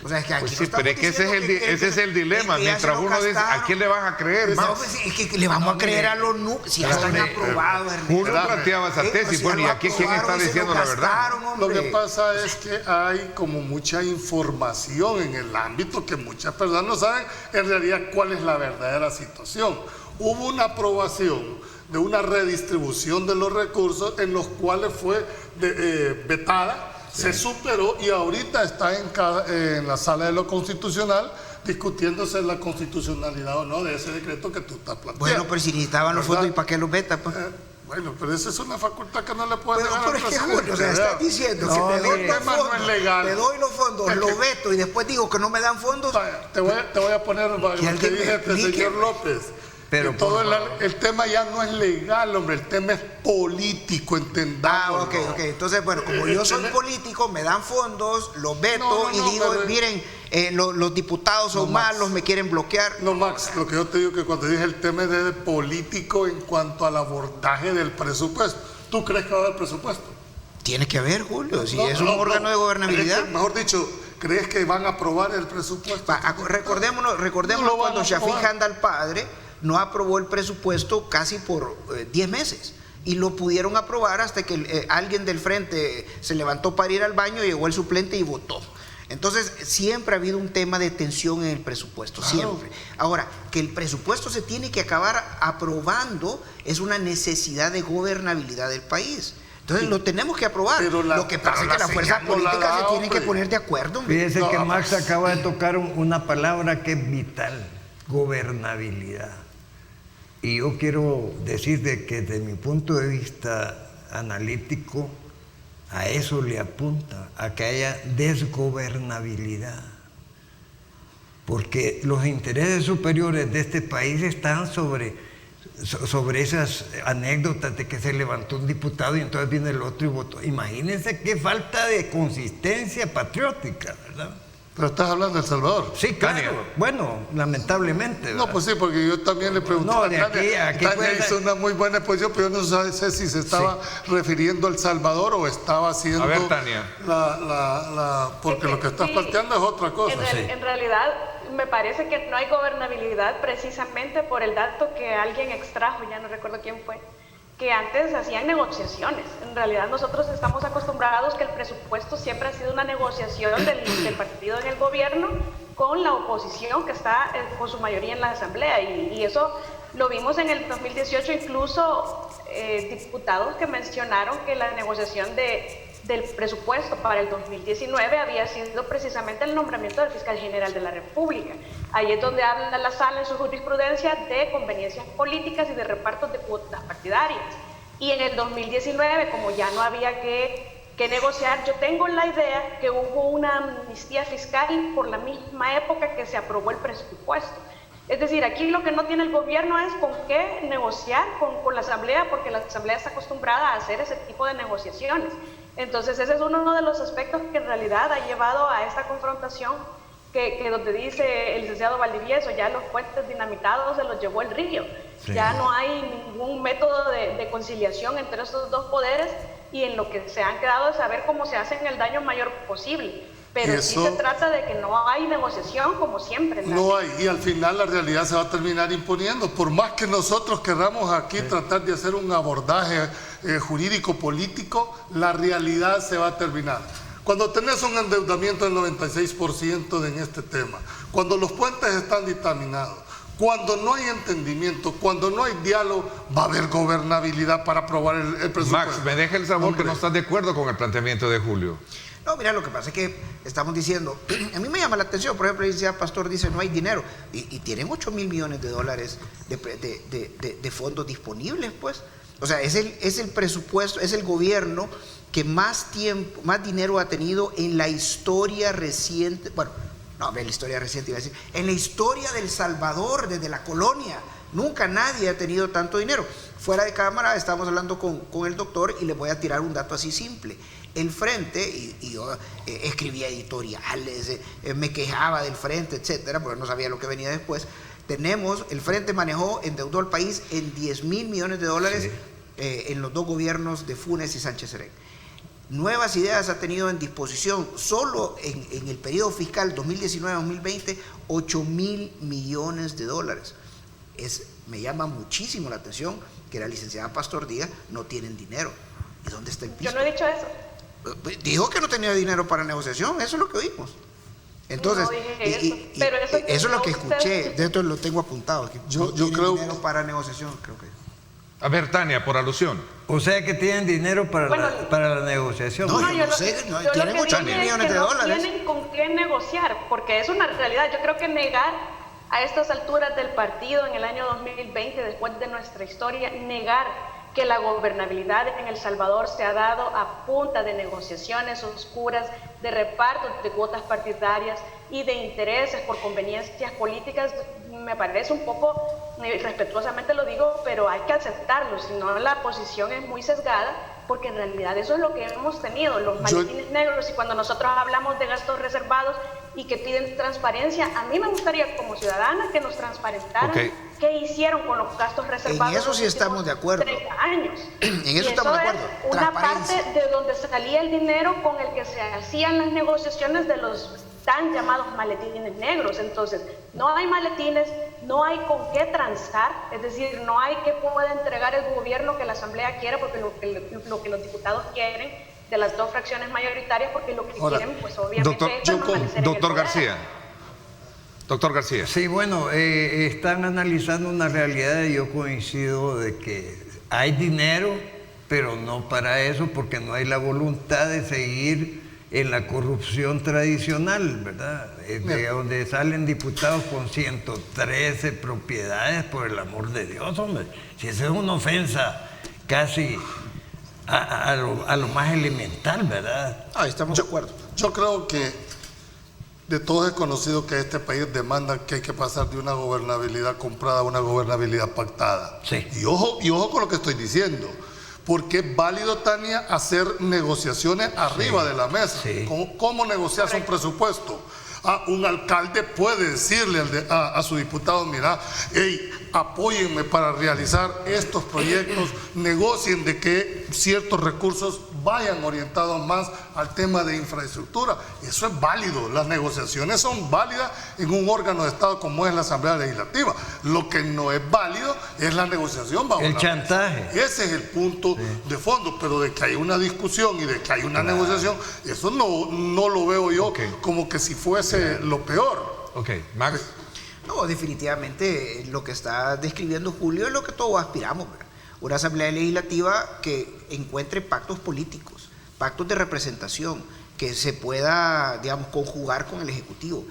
O sea, es que aquí pues sí, pero es que ese es el dilema. Mientras uno dice, ¿a quién le vas a creer? No, pues es que le vamos a creer a los números, si ya están aprobados. Uno planteaba esa tesis, bueno, ¿y aquí quién está diciendo la verdad? Lo que pasa es que hay como mucha información en el ámbito que muchas personas no saben en realidad cuál es la verdadera situación. Hubo una aprobación de una redistribución de los recursos en los cuales fue vetada. Se superó y ahorita está en la sala de lo constitucional discutiéndose la constitucionalidad o no de ese decreto que tú estás planteando. Bueno, pero si necesitaban los fondos, ¿y para qué los veta? Pues? Bueno, pero esa es una facultad que no le puede dar al presidente. O sea, estás diciendo que te doy los fondos, te doy los fondos, lo veto y después digo que no me dan fondos. Te voy a poner lo que dije el señor López. Pero todo el tema ya no es legal, hombre, el tema es político, entendamos. Ok. Entonces, bueno, como yo soy político, me dan fondos, los veto y digo, miren, los diputados son malos, me quieren bloquear. No, Max, lo que yo te digo que cuando dije el tema es de político en cuanto al abordaje del presupuesto. ¿Tú crees que va a haber presupuesto? Tiene que haber, Julio, si es un órgano de gobernabilidad. Mejor dicho, ¿crees que van a aprobar el presupuesto? Recordémonos cuando Shafiq Handal padre no aprobó el presupuesto casi por 10 meses y lo pudieron aprobar hasta que alguien del frente se levantó para ir al baño, llegó el suplente y votó. Entonces siempre ha habido un tema de tensión en el presupuesto, siempre. Ahora, que el presupuesto se tiene que acabar aprobando es una necesidad de gobernabilidad del país. Entonces lo tenemos que aprobar. Lo que pasa es que las fuerzas políticas se tienen que poner de acuerdo. Fíjese que Max acaba de tocar una palabra que es vital: gobernabilidad. Y yo quiero decir de que desde mi punto de vista analítico, a eso le apunta, a que haya desgobernabilidad. Porque los intereses superiores de este país están sobre esas anécdotas de que se levantó un diputado y entonces viene el otro y votó. Imagínense qué falta de consistencia patriótica, ¿verdad? Pero estás hablando de El Salvador. Sí, claro. Bueno, lamentablemente, ¿verdad? No, pues sí, porque yo también le pregunté No, a de Tania. aquí Tania hizo una muy buena exposición, pero yo no sé si se estaba refiriendo a El Salvador o estaba haciendo... A ver, Tania. Porque lo que estás planteando es otra cosa. En realidad, me parece que no hay gobernabilidad precisamente por el dato que alguien extrajo, ya no recuerdo quién fue, que antes hacían negociaciones. En realidad nosotros estamos acostumbrados que el presupuesto siempre ha sido una negociación del partido en el gobierno con la oposición que está con su mayoría en la asamblea, y eso lo vimos en el 2018, incluso diputados que mencionaron que la negociación del presupuesto para el 2019 había sido precisamente el nombramiento del fiscal general de la República. Ahí es donde habla la sala en su jurisprudencia de conveniencias políticas y de repartos de cuotas partidarias. Y en el 2019, como ya no había que negociar, yo tengo la idea que hubo una amnistía fiscal por la misma época que se aprobó el presupuesto. Es decir, aquí lo que no tiene el gobierno es con qué negociar con la asamblea, porque la asamblea está acostumbrada a hacer ese tipo de negociaciones. Entonces ese es uno de los aspectos que en realidad ha llevado a esta confrontación que donde dice el licenciado Valdivieso, ya los puentes dinamitados se los llevó el río. Sí. Ya no hay ningún método de conciliación entre estos dos poderes, y en lo que se han quedado es saber cómo se hacen el daño mayor posible. Pero sí se trata de que no hay negociación como siempre. No hay, y al final la realidad se va a terminar imponiendo. Por más que nosotros querramos aquí tratar de hacer un abordaje jurídico-político, la realidad se va a terminar. Cuando tenés un endeudamiento del 96% en este tema, cuando los puentes están dictaminados, cuando no hay entendimiento, cuando no hay diálogo, va a haber gobernabilidad para aprobar el presupuesto. Max, me deja el sabor que no estás de acuerdo con el planteamiento de Julio. No, mira, lo que pasa es que estamos diciendo, a mí me llama la atención, por ejemplo, el licenciado Pastor dice no hay dinero, y tienen 8 mil millones de dólares de fondos disponibles, pues. O sea, es el presupuesto, es el gobierno que más dinero ha tenido en la historia reciente, bueno, no, en la historia reciente iba a decir, en la historia del Salvador, desde la colonia. Nunca nadie ha tenido tanto dinero. Fuera de cámara estábamos hablando con el doctor y les voy a tirar un dato así simple. El Frente, y yo escribía editoriales, me quejaba del Frente, etcétera, porque no sabía lo que venía después. El Frente endeudó al país en 10 mil millones de dólares, sí, en los dos gobiernos de Funes y Sánchez Serén. Nuevas Ideas ha tenido en disposición solo en el periodo fiscal 2019-2020 8 mil millones de dólares. Me llama muchísimo la atención que la licenciada Pastor diga no tienen dinero. ¿Y dónde está el piso? Yo no he dicho eso. Dijo que no tenía dinero para negociación, eso es lo que oímos. Entonces, no dije eso. Pero eso es lo que escuché, de esto lo tengo apuntado. Que yo creo dinero para negociación, creo que. A ver, Tania, por alusión. O sea que tienen dinero para la negociación. No, yo no sé, tienen 8 mil millones de dólares. No tienen con qué negociar, porque es una realidad. Yo creo que negar a estas alturas del partido en el año 2020, después de nuestra historia, negar que la gobernabilidad en El Salvador se ha dado a punta de negociaciones oscuras, de repartos de cuotas partidarias y de intereses por conveniencias políticas, me parece un poco, respetuosamente lo digo, pero hay que aceptarlo, si no la posición es muy sesgada, porque en realidad eso es lo que hemos tenido, los maletines negros, y cuando nosotros hablamos de gastos reservados y que piden transparencia, a mí me gustaría como ciudadana que nos transparentaran qué hicieron con los gastos reservados. En eso sí estamos de acuerdo. 30 años. En eso estamos de acuerdo. Es una parte de donde salía el dinero con el que se hacían las negociaciones de los tan llamados maletines negros. Entonces, no hay maletines, no hay con qué transar, es decir, no hay qué pueda entregar el gobierno que la asamblea quiere, porque lo que los diputados quieren de las dos fracciones mayoritarias, porque lo que quieren, pues obviamente es doctor García. Doctor García. Sí, bueno, están analizando una realidad y yo coincido de que hay dinero, pero no para eso, porque no hay la voluntad de seguir en la corrupción tradicional, ¿verdad? de donde salen diputados con 113 propiedades, por el amor de Dios, hombre. Si eso es una ofensa casi a lo más elemental, ¿verdad? Estamos de acuerdo. Yo creo que de todos es conocido que este país demanda que hay que pasar de una gobernabilidad comprada a una gobernabilidad pactada. Sí. Y ojo con lo que estoy diciendo. Porque es válido, Tania, hacer negociaciones arriba de la mesa. Sí. ¿Cómo negociar un presupuesto? Un alcalde puede decirle a su diputado, mira, hey, apóyenme para realizar estos proyectos, negocien de que ciertos recursos vayan orientados más al tema de infraestructura. Eso es válido, las negociaciones son válidas en un órgano de Estado como es la Asamblea Legislativa. Lo que no es válido es la negociación bajo el chantaje. Ese es el punto de fondo, pero de que hay una discusión y de que hay una negociación, eso no lo veo yo como que si fuese lo peor. Ok, Max. No, definitivamente lo que está describiendo Julio es lo que todos aspiramos, ¿verdad? Una asamblea legislativa que encuentre pactos políticos, pactos de representación, que se pueda, digamos, conjugar con el Ejecutivo.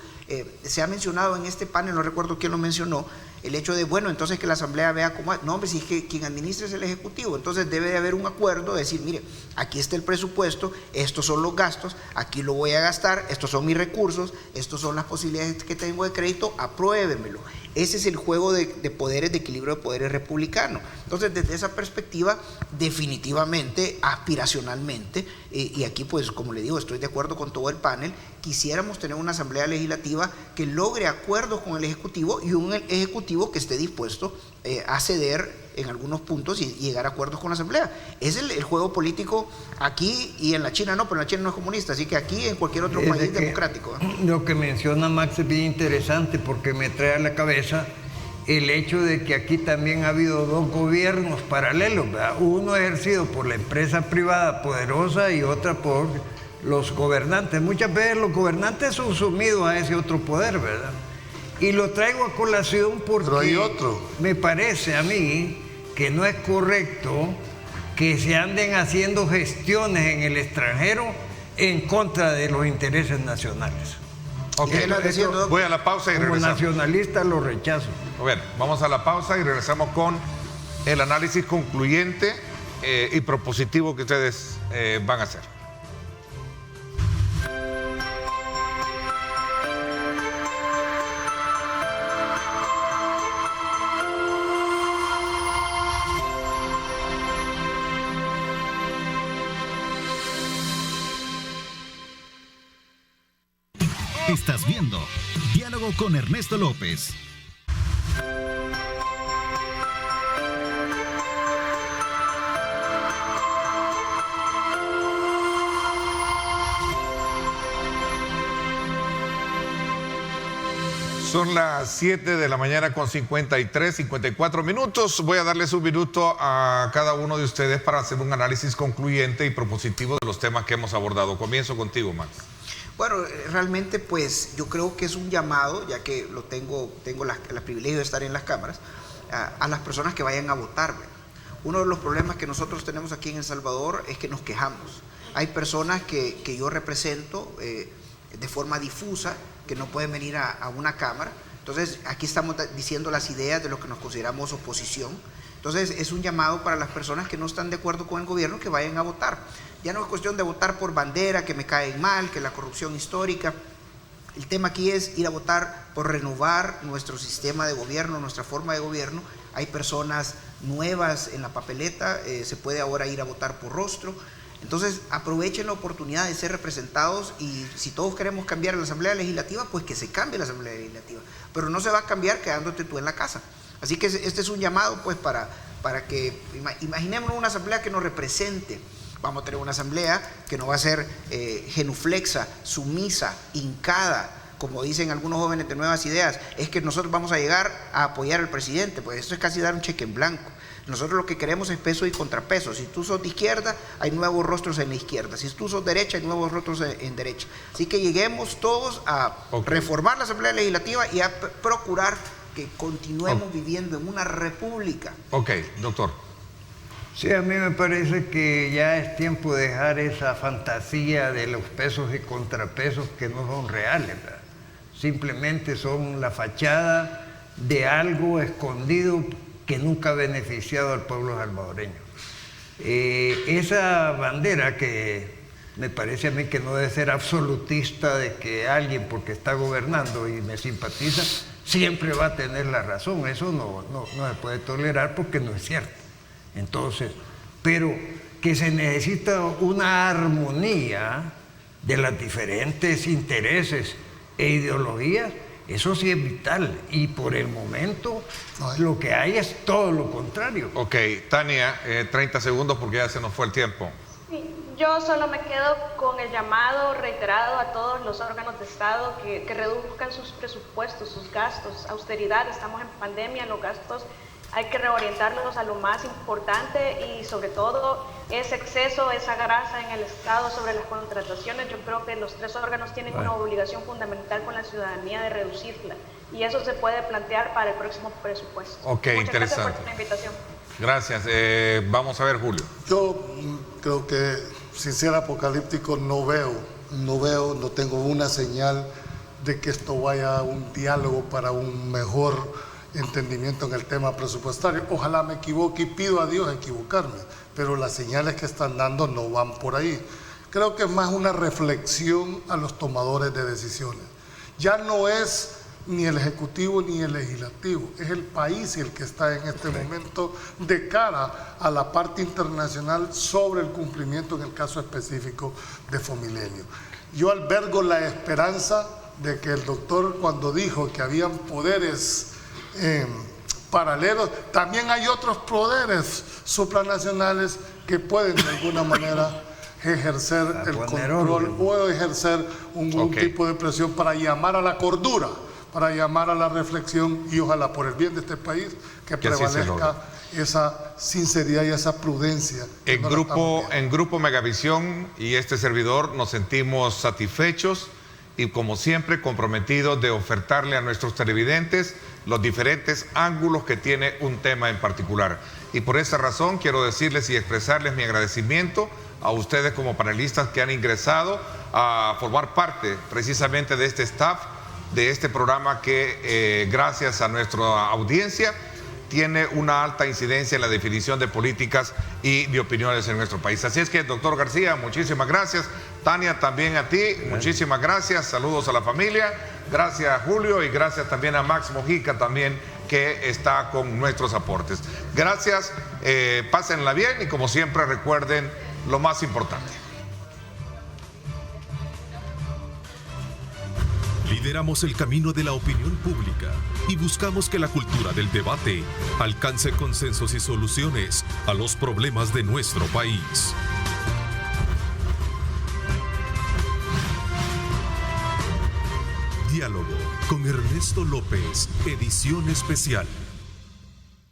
Se ha mencionado en este panel, no recuerdo quién lo mencionó, el hecho de, bueno, entonces que la Asamblea vea cómo... No, hombre, si es que quien administra es el Ejecutivo, entonces debe de haber un acuerdo de decir, mire, aquí está el presupuesto, estos son los gastos, aquí lo voy a gastar, estos son mis recursos, estos son las posibilidades que tengo de crédito, apruébemelo. Ese es el juego de poderes, de equilibrio de poderes republicano. Entonces, desde esa perspectiva, definitivamente, aspiracionalmente, y aquí pues, como le digo, estoy de acuerdo con todo el panel, quisiéramos tener una asamblea legislativa que logre acuerdos con el Ejecutivo y un Ejecutivo que esté dispuesto a ceder en algunos puntos y llegar a acuerdos con la asamblea. Es el juego político aquí y en la China no, pero la China no es comunista, así que aquí en cualquier otro país democrático. Lo que menciona Max es bien interesante porque me trae a la cabeza el hecho de que aquí también ha habido dos gobiernos paralelos, ¿verdad? Uno ejercido por la empresa privada poderosa y otra por los gobernantes. Muchas veces los gobernantes son sumidos a ese otro poder, ¿verdad? Y lo traigo a colación porque pero hay otro. Me parece a mí que no es correcto que se anden haciendo gestiones en el extranjero en contra de los intereses nacionales. Ok, voy a la pausa y como regresamos. nacionalista lo rechazo. Bueno, vamos a la pausa y regresamos con el análisis concluyente y propositivo que ustedes van a hacer. Estás viendo Diálogo con Ernesto López. Son las 7 de la mañana con 54 minutos. Voy a darles un minuto a cada uno de ustedes para hacer un análisis concluyente y propositivo de los temas que hemos abordado. Comienzo contigo, Max. Bueno, realmente pues yo creo que es un llamado, ya que tengo el privilegio de estar en las cámaras, a las personas que vayan a votar. Uno de los problemas que nosotros tenemos aquí en El Salvador es que nos quejamos. Hay personas que yo represento de forma difusa, que no pueden venir a una cámara. Entonces aquí estamos diciendo las ideas de lo que nos consideramos oposición. Entonces es un llamado para las personas que no están de acuerdo con el gobierno que vayan a votar. Ya no es cuestión de votar por bandera, que me caen mal, que la corrupción histórica. El tema aquí es ir a votar por renovar nuestro sistema de gobierno, nuestra forma de gobierno. Hay personas nuevas en la papeleta, se puede ahora ir a votar por rostro. Entonces aprovechen la oportunidad de ser representados y si todos queremos cambiar la Asamblea Legislativa, pues que se cambie la Asamblea Legislativa. Pero no se va a cambiar quedándote tú en la casa. Así que este es un llamado pues para que imaginémonos una asamblea que nos represente. Vamos a tener una asamblea que no va a ser genuflexa, sumisa, hincada, como dicen algunos jóvenes de Nuevas Ideas. Es que nosotros vamos a llegar a apoyar al presidente, pues esto es casi dar un cheque en blanco. Nosotros lo que queremos es peso y contrapeso. Si tú sos de izquierda, hay nuevos rostros en la izquierda. Si tú sos derecha, hay nuevos rostros en derecha. Así que lleguemos todos a reformar la Asamblea Legislativa y a procurar que continuemos viviendo en una república. Ok, doctor. Sí, a mí me parece que ya es tiempo de dejar esa fantasía de los pesos y contrapesos que no son reales, ¿verdad? simplemente son la fachada de algo escondido que nunca ha beneficiado al pueblo salvadoreño. Esa bandera que me parece a mí que no debe ser absolutista de que alguien porque está gobernando y me simpatiza siempre va a tener la razón, eso no se puede tolerar porque no es cierto. Entonces, pero que se necesita una armonía de los diferentes intereses e ideologías, eso sí es vital, y por el momento lo que hay es todo lo contrario. Ok, Tania, 30 segundos porque ya se nos fue el tiempo. Sí, yo solo me quedo con el llamado reiterado a todos los órganos de Estado que reduzcan sus presupuestos, sus gastos, austeridad, estamos en pandemia, los gastos hay que reorientarlos a lo más importante y sobre todo ese exceso, esa grasa en el Estado sobre las contrataciones. Yo creo que los tres órganos tienen una obligación fundamental con la ciudadanía de reducirla y eso se puede plantear para el próximo presupuesto. Ok, Muchas interesante. gracias por la invitación. Gracias. Vamos a ver, Julio. Yo creo que, sin ser apocalíptico, no tengo una señal de que esto vaya a un diálogo para un mejor entendimiento en el tema presupuestario. Ojalá me equivoque y pido a Dios equivocarme, pero las señales que están dando no van por ahí. Creo que es más una reflexión a los tomadores de decisiones. Ya no es ni el Ejecutivo ni el Legislativo, es el país el que está en este momento de cara a la parte internacional sobre el cumplimiento en el caso específico de Fomilenio. Yo albergo la esperanza de que el doctor, cuando dijo que habían poderes paralelos, también hay otros poderes supranacionales que pueden de alguna manera ejercer el control o ejercer un tipo de presión para llamar a la cordura, para llamar a la reflexión y ojalá por el bien de este país que prevalezca esa sinceridad y esa prudencia. En Grupo Megavisión y este servidor nos sentimos satisfechos y como siempre comprometidos de ofertarle a nuestros televidentes los diferentes ángulos que tiene un tema en particular. Y por esa razón quiero decirles y expresarles mi agradecimiento a ustedes como panelistas que han ingresado a formar parte precisamente de este staff, de este programa que gracias a nuestra audiencia tiene una alta incidencia en la definición de políticas y de opiniones en nuestro país. Así es que, doctor García, muchísimas gracias. Tania, también a ti, muchísimas gracias. Saludos a la familia. Gracias, Julio, y gracias también a Max Mojica también, que está con nuestros aportes. Gracias, pásenla bien y como siempre recuerden lo más importante. Lideramos el camino de la opinión pública y buscamos que la cultura del debate alcance consensos y soluciones a los problemas de nuestro país. Diálogo con Ernesto López, edición especial.